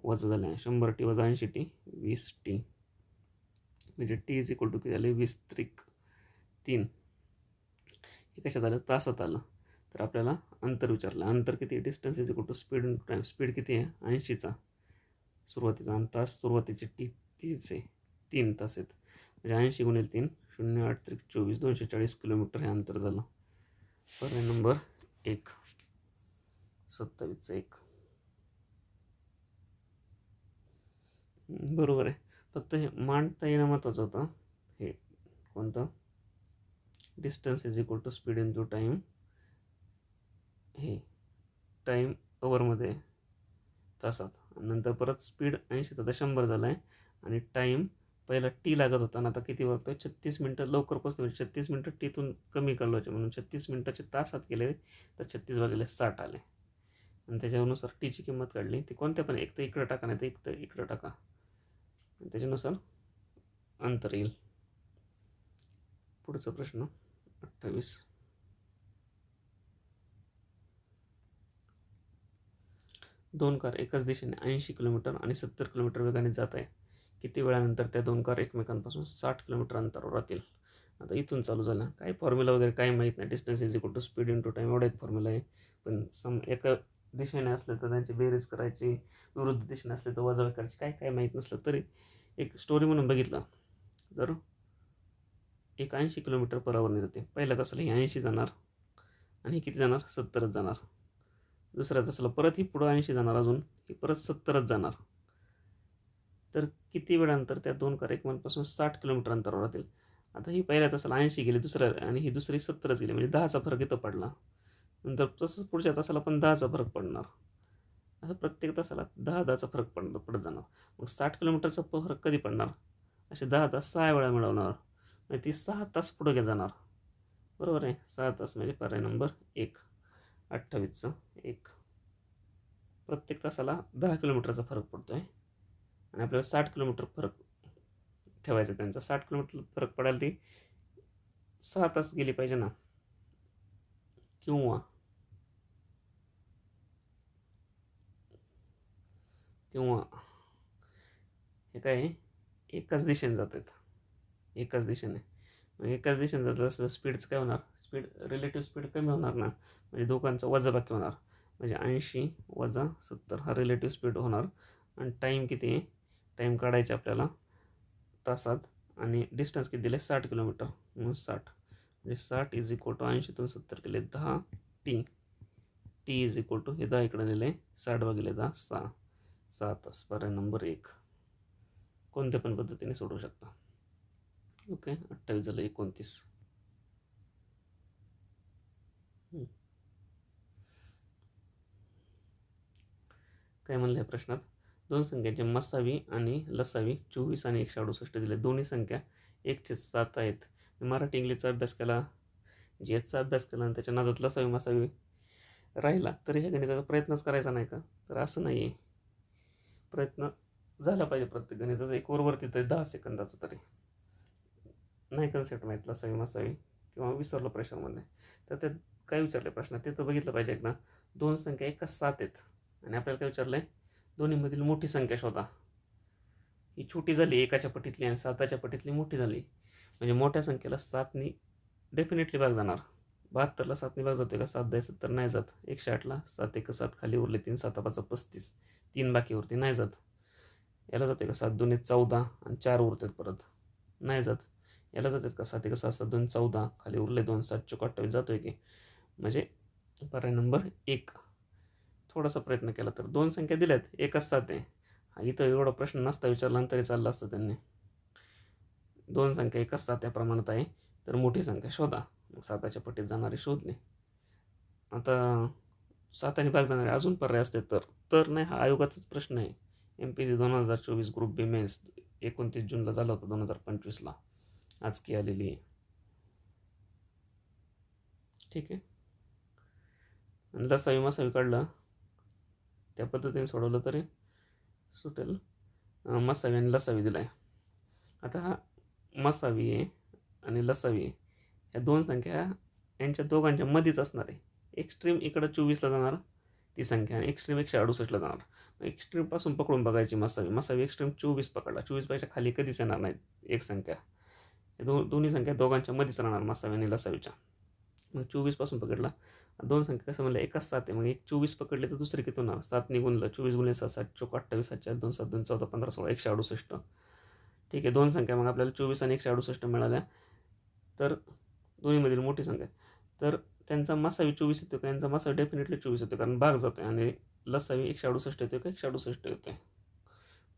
A: वजा झाले. 100T वजा 80T 20T, म्हणजे टी इज इक्वल टू किती झाले 20 त्रिक 3. हे कशात आलं, तासात आलं. तर आपल्याला अंतर विचारलं, अंतर किती, distance is equal to speed into time. Speed किती आहे 80चा सुरुवातीचा, आणि तास सुरुवातीचे टी 30 आहे, 3 तास आहेत, म्हणजे 80 गुणिले 3, 0 8 त्रिक 24, 240 किलोमीटर हे अंतर झालं. पर्याय नंबर 1, 27चा 1 बरोबर आहे. फक्त हे मांडता येणं महत्त्वाचं होतं. हे कोणतं, distance is equal to speed into time, हे टाईम अवरमध्ये तासात, नंतर परत स्पीड 80 आता 100 झाला आहे, आणि टाईम पहिला टी लागत होता आणि आता किती वागतोय 36 मिनटं लवकर पोचतो, म्हणजे 36 मिनटं टीतून कमी काढवायचे, म्हणून 36 मिनटाचे तासात केले तर 36 भागिले 60 आले. आणि त्याच्यानुसार टीची किंमत काढली, ती कोणत्या पण एक तर इकडं टाका, नाही तर एक तर इकडं टाका, आणि त्याच्यानुसार अंतर येईल. पुढचा प्रश्न 28. दोन कार एकाच दिशेने 80 किलोमीटर आणि 70 किलोमीटर वेगाने जात आहे. किती वेळानंतर त्या दोन कार एकमेकांपासून 60 किलोमीटर अंतरावर राहतील. आता इथून चालू झालं, काही फॉर्म्युला वगैरे काही माहीत नाही. Distance is equal to speed into time एवढा एक फॉर्म्युला आहे, पण एका दिशेने असलं तर त्यांची बेरीज करायची, विरुद्ध दिशेने असले तर वजा करायची, काय काय माहीत नसलं तरी एक स्टोरी म्हणून बघितलं तर एक 80 किलोमीटर पर आवरने जाते. पहिल्या तासाला ही 80 जाणार, आणि किती जाणार 70च जाणार. दुसऱ्या तासाला परत ही पुढं 80 जाणार, अजून ही परत 70च जाणार. तर किती वेळानंतर त्या दोन कार एकमेकांपासून 60 किलोमीटर अंतरावर राहतील. आता ही पहिल्या तासाला 80 गेली, दुसऱ्या आणि ही दुसरी 70च गेली, म्हणजे 10चा फरक इथं पडला. नंतर तसंच पुढच्या तासाला पण 10चा फरक पडणार. असं प्रत्येक तासाला 10चा फरक पडत जाणार. मग 60 किलोमीटरचा फरक कधी पडणार, असे 10 तास 6 वेळा मिळवणार, म्हणजे ती 6 तास पुढे जाणार. बरोबर आहे, 6 तास म्हणजे पर्याय नंबर 1, 28चा 1. प्रत्येक तासाला 10 किलोमीटरचा फरक पडतो आहे, आणि आपल्याला 60 किलोमीटर फरक ठेवायचा. त्यांचा 60 किलोमीटर फरक पडायला ती 6 तास गेली पाहिजे ना, किंवा हे काय एकाच दिशेने जात आहेत, एकाच दिशेने. मग एकाच दिशेने जात असलं स्पीडचं काय होणार, स्पीड रिलेटिव्ह स्पीड कमी होणार ना, म्हणजे दोघांचा वजाबाकी होणार, म्हणजे 80 वजा 70 हा रिलेटिव्ह स्पीड होणार. आणि टाईम किती आहे, टाईम काढायचे आपल्याला तासात, आणि डिस्टन्स किती दिले 60 किलोमीटर, म्हणून 60, म्हणजे 60 इज इक्वल टू 80तून 70 केले 10T. T is equal to हे 10 इकडे दिले 60 भागिले 10 6 तास. पर्याय नंबर 1. कोणत्या पण पद्धतीने सोडवू शकता. ओके, 28 झालं. 29 काय म्हणलं या प्रश्नात, दोन संख्यांचे मसावी आणि लसावी 24 आणि 168 दिले. दोन्ही संख्या 1/7 आहेत. मराठी इंग्लिशचा अभ्यास केला, जीएसचा अभ्यास केला, आणि त्याच्या नादात लसावी मसावी राहिला तरी ह्या गणिताचा प्रयत्नच करायचा नाही का, तर असं नाही आहे. प्रयत्न झाला पाहिजे प्रत्येक गणिताचा. एक वरती तर 10 सेकंदाचं तरी नाही कन्सेप्ट माहीत लसावी मसावी किंवा विसरलो प्रेशरमध्ये. तर ते काय विचारलं प्रश्न ते तर बघितलं पाहिजे एकदा. दोन संख्या एका 7 आहेत आणि आपल्याला काय विचारलं आहे, दोन्हीमधील मोठी संख्या शोधा. ही छोटी झाली एकाच्या पटीतली आणि 7च्या पटीतली मोठी झाली. म्हणजे मोठ्या संख्येला 7नी डेफिनेटली भाग जाणार. 72ला 7नी भाग जातो का? 7 10 70 नाही जात. 108ला 7 1 7 खाली उरले 3 7 5 35 3 बाकीवरती नाही जात. याला जाते का? 7 2 14 आणि 4 उरतात परत नाही जात. याला जातात का? 7 1 6 7 2 14 खाली उरले 2 7 4 28 जातोय की. म्हणजे पर्याय नंबर 1. थोडासा प्रयत्न केला तर 2 संख्या दिल्यात एकच 7 आहे. इथं एवढा प्रश्न नसता विचारला तरी चालला असतं त्यांनी. 2 संख्या एकच 7 या प्रमाणात आहे तर मोठी संख्या शोधा. 7च्या पटीत जाणारी शोधली. आता 7ने भाग जाणारे अजून पर्याय असते तर नाही. हा आयोगाचाच प्रश्न आहे. MPSC 2024 ग्रुप बी मेन्स 29 जूनला झाला होता 2025ला. आज की आलेली आहे. ठीक आहे. आणि लसावी मसावी काढलं त्या पद्धतीने सोडवलं तरी सुटेल. मसावी आणि लसावी दिला आहे. आता हा मसावी आहे आणि लसावी आहे, ह्या दोन संख्या यांच्या दोघांच्या मध्येच असणार आहे. एक्स्ट्रीम इकडं 24ला जाणार ती संख्या आणि एक्स्ट्रीम 168ला जाणार. एक्स्ट्रीमपासून पकडून बघायची मसावी. मसावी एक्स्ट्रीम 24 पकडला, 24पेक्षा खाली कधीच येणार नाही एक संख्या. दोन्ही संख्या दोघांच्या मध्येच राहणार मसावी आणि लसावीच्या. मग 24पासून पकडला. दोन संख्या कसं म्हणलं एकच 7 आहे. मग एक 24 पकडले तर दुसरे किती होणार? 7 गुणलं 24 गुणले 7 7 चोक 28 7 4 2 7 2 14 15 16 168. ठीक आहे. दोन संख्या मग आपल्याला 24 आणि 168 मिळाल्या. तर दोन्हीमधील मोठी संख्या तर त्यांचा मसावी 24 येतो का? यांचा मसावी डेफिनेटली 24 येतो कारण भाग जातो आहे. आणि लसावी 168 येतो का? 168 येतो आहे.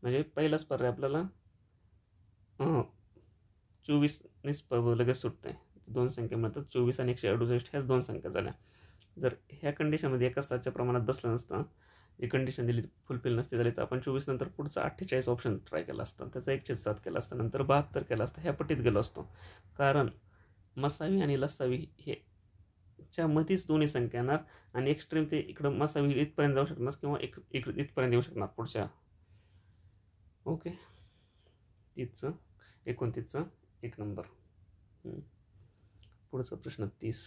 A: म्हणजे पहिलाच पर्याय आपल्याला 24नीच लगेच सुटते. दोन संख्या म्हणतात 24 आणि 168 ह्याच दोन संख्या झाल्या. जर ह्या कंडिशनमध्ये एकाच 7च्या प्रमाणात बसलं नसतं, जी कंडिशन दिली फुलफिल नसती झाली तर आपण 24 नंतर पुढचा 48 ऑप्शन ट्राय केला असता. त्याचा 1/7 केला असता, नंतर 72 केला असता. ह्या पट्टीत गेलो असतो. कारण मसावी आणि लसावी हे च्या मध्येच दोन्ही संख्या येणार आणि एक्स्ट्रीम ते इकडं मसावी इथपर्यंत जाऊ शकणार किंवा इथपर्यंत येऊ शकणार पुढच्या. ओके. 29चा 1 नंबर. पुढचा प्रश्न 30.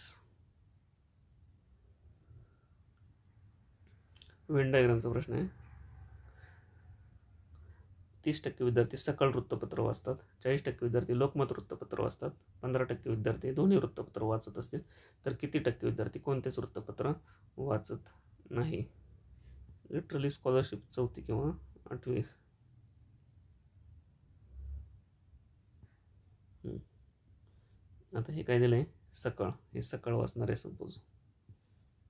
A: व्हेन डायग्रामचा प्रश्न आहे. 30% विद्यार्थी सकाळ वृत्तपत्र वाचतात, 40% विद्यार्थी लोकमत वृत्तपत्र वाचतात, 15% विद्यार्थी दोन्ही वृत्तपत्र वाचत असतील तर किती टक्के विद्यार्थी कोणतेच वृत्तपत्र वाचत नाही? लिटरली स्कॉलरशिप 4थी किंवा 8वी. आता हे काय दिलं आहे? सकाळ. हे सकाळ वाचणार आहे सपोज.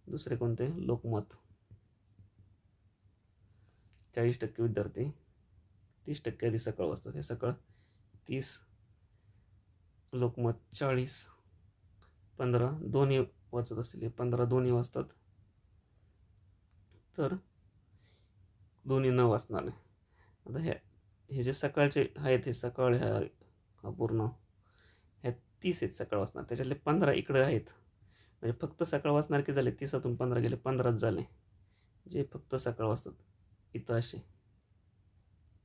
A: दुसरे कोणते? लोकमत. 40% विद्यार्थी 30% आधी सकाळ वाचतात. हे सकाळ 30, लोकमत 40, 15 दोन्ही वाचत असतील. 15 दोन्ही वाचतात तर दोन्ही न वाचणार आहे. आता हे जे सकाळचे आहेत हे सकाळ ह्या पूर्ण ह्या 30 आहेत सकाळ वाचणार. त्याच्यातले 15 इकडे आहेत. म्हणजे फक्त सकाळ वाचणार की झाले 30तून 15 गेले 15च झाले जे फक्त सकाळ वाचतात. इथं असे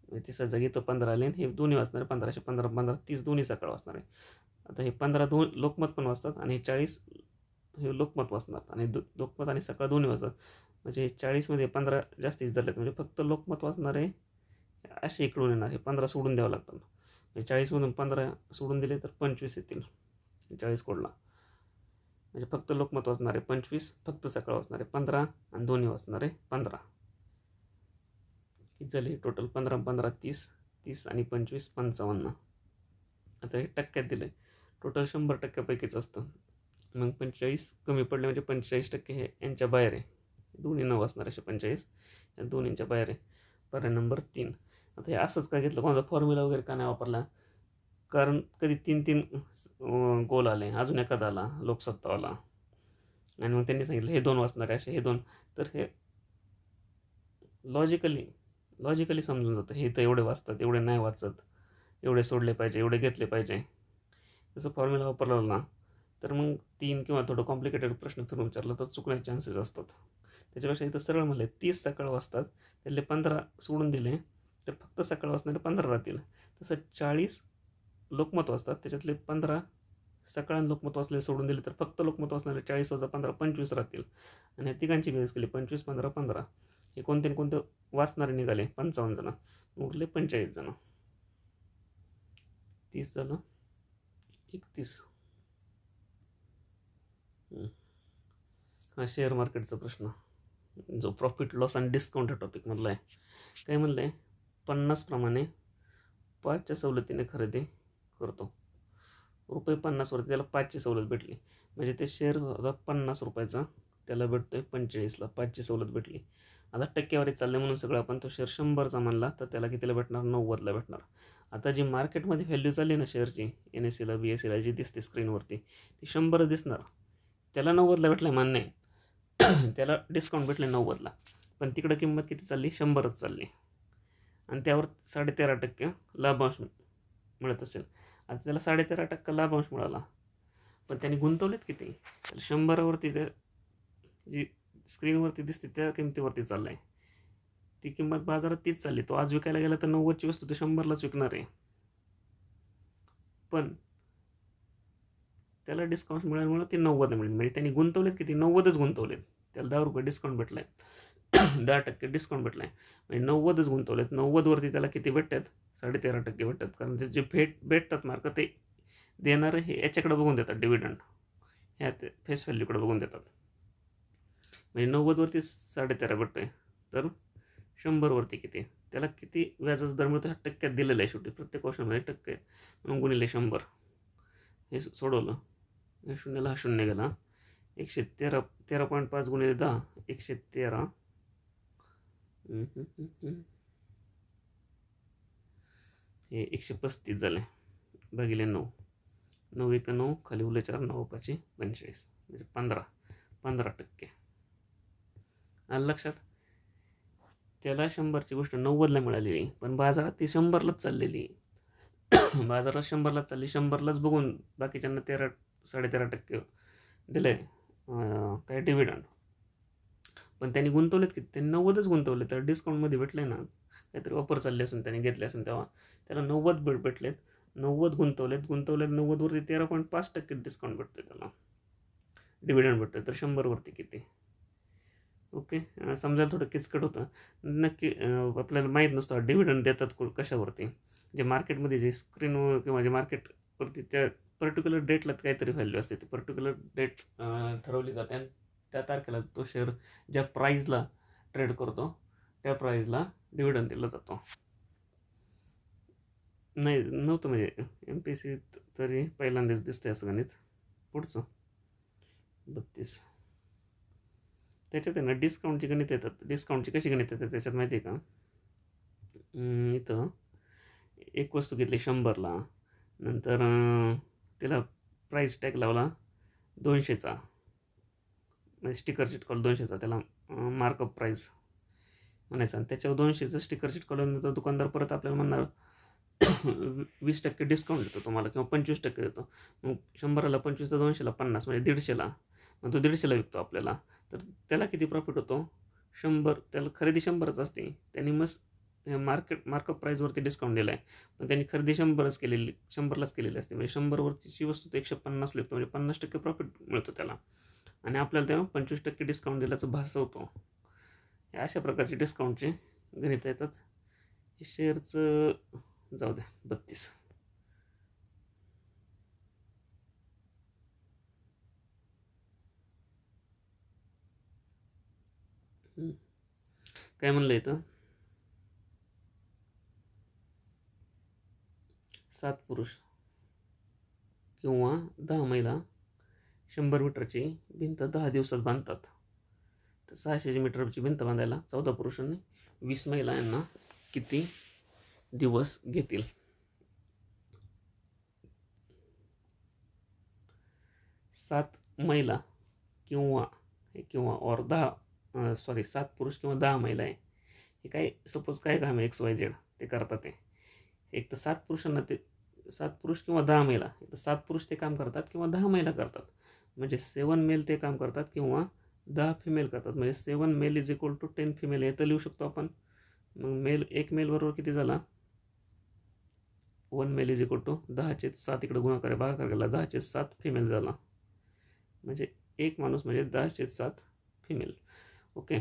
A: 30 जागी तो 15 आले हे दोन्ही वाचणार आहे. 15 15 15 30 दोन्ही सकाळ वाचणार आहे. आता हे 15 लोकमत पण वाचतात आणि हे 40 हे लोकमत वाचणार आणि लोकमत आणि सकाळ दोन्ही वाचतात. म्हणजे 40मध्ये 15 जास्तीच धरलेत. म्हणजे फक्त लोकमत वाचणार आहे असे इकडून येणार. हे 15 सोडून द्यावं लागतं. म्हणजे 40मधून 15 सोडून दिले तर 25 येतील 40 कोडला. म्हणजे फक्त लोकमत वाचणार आहे 25, फक्त सकाळ वाचणार आहे 15 आणि दोन्ही वाचणार आहे 15. किती झाले टोटल? 15 15 30, 30 आणि 25 55. आता हे टक्क्यात दिले. टोटल 100%पैकीच असतं. मग 45 कमी पडले म्हणजे 45% हे यांच्या बाहेर आहे. दोन्ही न वाचणार असे 45 या दोन्हींच्या बाहेर आहे. पर्याय नंबर 3. आता हे असंच का घेतलं? कोणाचा फॉर्म्युला वगैरे का नाही वापरला? कारण कधी 3 गोल आले, अजून एखादा आला लोकसत्तावाला आणि मग त्यांनी सांगितलं हे 2 वाचणारे असे हे 2. तर हे लॉजिकली समजून जातं. हे तर एवढे वाचतात, एवढे नाही वाचत, एवढे सोडले पाहिजे, एवढे घेतले पाहिजे. जसं फॉर्म्युला वापरला ना तर मग 3 किंवा थोडं कॉम्प्लिकेटेड प्रश्न फिरून विचारलं तर चुकण्याचे चान्सेस असतात. त्याच्यापेक्षा इथं सरळ म्हणले 30 सकाळ वाचतात, त्यातले 15 सोडून दिले तर फक्त सकाळ वाचणारे 15 राहतील. तसं 40 लोकमत वाचतात, त्याच्यातले 15 सकाळी लोकमत वाचलेले सोडून दिले तर फक्त लोकमत वाचलेले 40 वजा 15 25 राहतील. आणि तिघांची बेरीज केली 25 15 15. हे कोणते कोणते वाचणारे निघाले 55 जण, उरले 45 जण. 30 झालं 31. हा शेअर मार्केटचा प्रश्न, जो प्रॉफिट लॉस आणि डिस्काउंट या टॉपिकमधला आहे. काय म्हणलं आहे, 50 प्रमाणे 5च्या सवलतीने खरेदी करतो. ₹50वरती त्याला 5ची सवलत भेटली, म्हणजे ते शेअर होता 50 रुपयाचा, त्याला भेटतोय 45ला, 5ची सवलत भेटली. आता टक्केवारी चालले म्हणून सगळं आपण तो शेअर 100चा मानला तर त्याला कितीला भेटणार, 90ला भेटणार. आता जी मार्केटमध्ये व्हॅल्यू चालली ना शेअरची, NSEला BSEला जी दिसते स्क्रीनवरती, ती 100 दिसणार. त्याला 90ला भेटलं मान्य आहे, त्याला डिस्काउंट भेटले 90ला, पण तिकडं किंमत किती चालली, 100च चालली. आणि त्यावर 13.5% लाभांश मिळत असेल. आता त्याला 13.5% लाभांश मिळाला, पण त्यांनी गुंतवलेत किती, 100वरती ते जी स्क्रीनवरती दिसते त्या किमतीवरती चाललं आहे. ती किंमत बाजारात तीच चालली. तो आज विकायला गेला तर 90ची वस्तू ते 100लाच विकणार आहे, पण त्याला डिस्काउंट मिळाल्यामुळे ते 90ला मिळेल. म्हणजे त्यांनी गुंतवलेत किती, 90च गुंतवलेत. त्याला 10 रुपये डिस्काउंट भेटला आहे, 10% डिस्काउंट भेटला आहे, म्हणजे 90च गुंतवलेत. 90वरती त्याला किती भेटतात, 13.5% भेटतात. कारण ते जे भेटतात मार्क ते देणारे हे याच्याकडे बघून देतात, डिव्हिडंड ह्या फेस व्हॅल्यूकडे बघून देतात. म्हणजे 90वरती 13.5 भेटतोय, तर 100वरती किती, त्याला किती व्याजाचा दर मिळतो, ह्या टक्क्यात दिलेला आहे. शेवटी प्रत्येक क्वेश्चनमध्ये टक्के म्हणून गुणिले 100. हे सोडवलं, शून्याला हा शून्य गेला, 13.5 गुणिले 10 113. हे 135 झाले, भागिले 9. 9 1 9, खाली उरले 4, 9 5 45, म्हणजे 15%. आलं लक्षात. त्याला 100ची गोष्ट 90ला मिळालेली, पण बाजारात ती 100लाच चाललेली. बाजारात 100लाच चालली, 100लाच बघून बाकीच्यांना 13.5% दिले काय डिव्हिडंड. पण त्यांनी गुंतवलेत किती, त्यांनी 90च गुंतवले. तर डिस्काउंटमध्ये भेटले ना, काहीतरी ऑफर चालली असेल, त्यांनी घेतले असेल तेव्हा त्याला 90 भेटलेत. 90 गुंतवलेत 90वरती 13.5% डिस्काउंट भेटतोय, त्याला डिव्हिडंड भेटतोय. तर 100वरती किती, ओके. समजायला थोडं किचकट होतं. नक्की आपल्याला माहीत नसतं डिव्हिडंड देतात कशावरती. जे मार्केटमध्ये जे स्क्रीन किंवा जे मार्केटवरती त्या पर्टिक्युलर डेटला काहीतरी व्हॅल्यू असते, ती पर्टिक्युलर डेट ठरवली जाते आणि त्या तारखेला तो शेअर ज्या प्राईजला ट्रेड करतो त्या प्राईजला डिव्हिडंड दिला जातो. नाही नव्हतं, म्हणजे MPSC तरी पहिल्यांदाच दिसतंय असं गणित. पुढचं 32. त्याच्यात आहे ना डिस्काउंटची गणित येतात. डिस्काउंटची कशी गणित येतात त्याच्यात माहिती आहे का, इथं एक वस्तू घेतली 100ला, नंतर तिला प्राईस टॅग लावला 200चा, म्हणजे स्टिकर चिटकवलं 200चा, त्याला मार्कअप प्राईस म्हणायचं. आणि त्याच्यावर 200चं स्टिकर चिटकवल्यानंतर दुकानदार परत आपल्याला म्हणणार 20% डिस्काउंट देतो तुम्हाला, किंवा 25% देतो. मग 100ला 25 तर 200ला 50, म्हणजे 150ला. मग तो 150ला विकतो आपल्याला, तर त्याला किती प्रॉफिट होतो, 100. त्याला खरेदी 100च असते, त्यांनी मस्त मार्कअप प्राईजवरती डिस्काउंट दिला आहे, पण त्यांनी खरेदी 100लाच केलेली असते. म्हणजे 100वरची वस्तू तर 150 विकतो, म्हणजे 50% प्रॉफिट मिळतो त्याला, आणि आपल्याला तेव्हा 25% डिस्काउंट दिल्याचं भासवतो. अशा प्रकारचे डिस्काउंटचे गणित येतात. हे शेअरचं जाऊ द्या. 32. काय म्हणलं इथं, 7 पुरुष किंवा 10 महिला 100 मीटरची भिंत 10 दिवसात बांधतात. तर 600 मीटरची भिंत बांधायला 14 पुरुषांनी 20 महिला यांना किती दिवस घेतील. 7 महिला किंवा और 7 पुरुष किंवा 10 महिला आहे. हे काय सपोज काय काम आहे, XYZ ते करतात. ते एक तर 7 पुरुषांना 7 पुरुष किंवा 10 महिला, एक तर 7 पुरुष ते काम करतात किंवा 10 महिला करतात. म्हणजे 7 मेल ते काम करतात किंवा 10 फिमेल करतात. म्हणजे 7 मेल = 10 फिमेल हे तर लिहू शकतो आपण. मग एक मेल बरोबर किती झाला, 1 मेल इज इक्वल टू 10/7 इकडे गुणाकार भागाकार केला 10/7 फिमेल झाला, म्हणजे एक माणूस म्हणजे 10/7 फिमेल. ओके,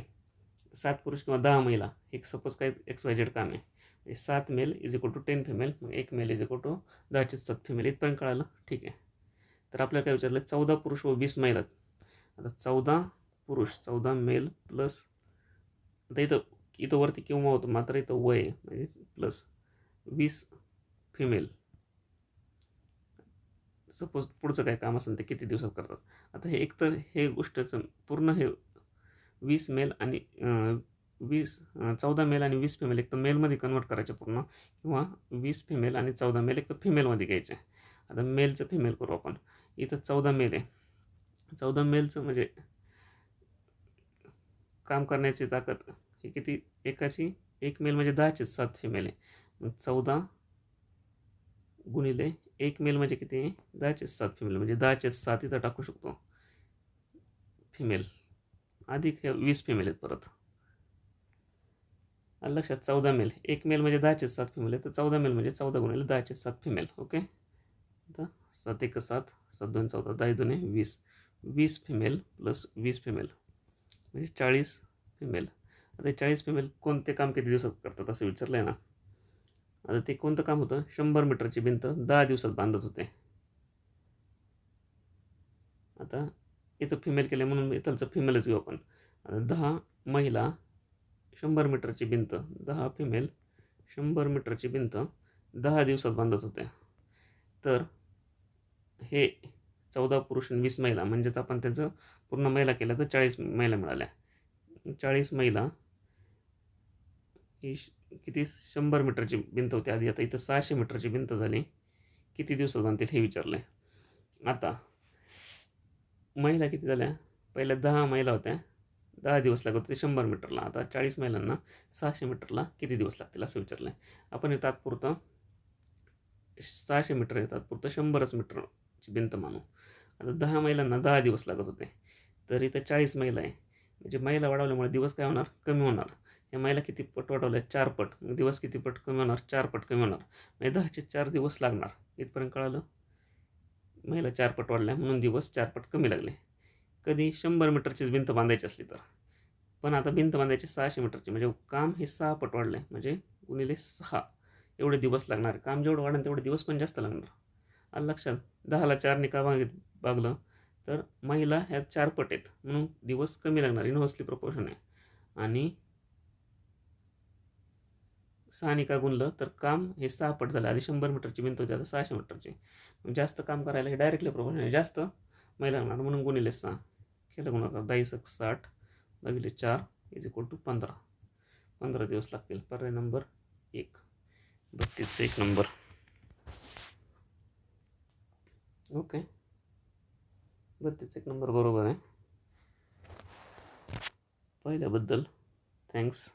A: 7 पुरुष किंवा 10 महिला, एक सपोज काय XYZ काम आहे, म्हणजे 7 male is equal to 10 female, मग 1 male is equal to 10/7 female. इथपर्यंत कळालं? ठीक आहे. तर आपल्याला काय विचारलं, 14 पुरुष व 20 महिला. आता 14 पुरुष 14 मेल प्लस, आता इथं वरती किंवा होतं, मात्र इथं वय आहे म्हणजे प्लस 20 फिमेल. सपोज पुढचं काय काम असेल ते किती दिवसात करतात. आता हे एकतर हे गोष्टचं पूर्ण हे 20 मेल आणि 14 मेल आणि 20 फिमेल एक तर मेलमध्ये कन्वर्ट करायचे पूर्ण, किंवा 20 फिमेल आणि 14 मेल एक तर फिमेलमध्ये घ्यायचे. आता मेलचं फिमेल करू आपण. इथं 14 मेल आहे, 14 मेलचं म्हणजे काम करण्याची ताकद हे किती, एकाची एक मेल म्हणजे 10/7 फिमेल आहे. मग 14 गुणिले 1 मेल म्हणजे किती आहे, 10/7 फिमेल, म्हणजे 10/7 इथं टाकू शकतो फिमेल, अधिक 20 फिमेल आहेत परत. लक्षात, 14 मेल, 1 मेल म्हणजे 10/7 फिमेल आहे, तर 14 मेल म्हणजे 14 गुणिले 10/7 फिमेल. ओके, आता 7 1 7, 7 2 14, 10 2 20, 20 फिमेल प्लस 20 फिमेल म्हणजे 40 फिमेल. आता 40 फिमेल कोणते काम किती दिवसात करतात असं विचारलं आहे ना. आता ते कोणतं काम होतं, 100 मीटरची भिंत 10 दिवसात बांधत होते. आता इथं फिमेल केले म्हणून इथलचं फिमेलच घेऊ आपण. आता 10 महिला 100 मीटरची भिंत, 10 फिमेल 100 मीटरची भिंत 10 दिवसात बांधत होते. तर हे 14 पुरुष आणि 20 महिला, म्हणजेच आपण त्याचं पूर्ण महिला केल्या तर 40 महिला मिळाल्या. 40 महिला ही किती, 100 मीटरची भिंत होती आधी, आता इथं 600 मीटरची भिंत झाली, किती दिवसात बांधतील हे विचारलं आहे. आता महिला किती झाल्या, पहिल्या 10 महिला होत्या, 10 दिवस लागत होते 100 मीटरला. आता 40 महिलांना 600 मीटरला किती दिवस लागतील असं विचारलं आहे. आपण हे तात्पुरतं 600 मीटर आहे, तात्पुरतं 100 मीटरची भिंत मानू. आता 10 महिलांना 10 दिवस लागत होते, तर इथं 40 महिला आहे, म्हणजे महिला वाढवल्यामुळे दिवस काय होणार, कमी होणार. या महिला किती पट वाढवल्या, 4 पट, मग दिवस किती पट कमी होणार, 4 पट कमी होणार, म्हणजे 10/4 दिवस लागणार. इथपर्यंत कळालं, महिला 4 पट वाढल्या म्हणून दिवस 4 पट कमी लागले. कधी 100 मीटरचीच भिंत बांधायची असली तर. पण आता भिंत बांधायची 600 मीटरची, म्हणजे काम हे 6 पट वाढले, म्हणजे गुणिले 6 एवढे दिवस लागणार. काम जेवढं वाढेल तेवढे दिवस पण जास्त लागणार. आलं लक्षात, 10ला 4ने का भागलं, तर महिला ह्या 4 पट आहेत म्हणून दिवस कमी लागणार, इनव्हर्सली प्रोपोर्शन आहे. आणि 6ने का गुणलं तर काम हे 6 पट झालं. आधी 100 मीटरची भिंत होती, आता 600 मीटरची, मग जास्त काम करायला हे डायरेक्टली प्रोपोर्शन आहे, जास्त महिला लागणार म्हणून गुणिले 6 केलं गुणाकार. 10 60 भागिले 4 इज इक्वल टू 15. 15 दिवस लागतील. पर्याय नंबर 1, 32 1 नंबर. ओके, 32 1 नंबर बरोबर आहे. पहिल्याबद्दल थँक्स.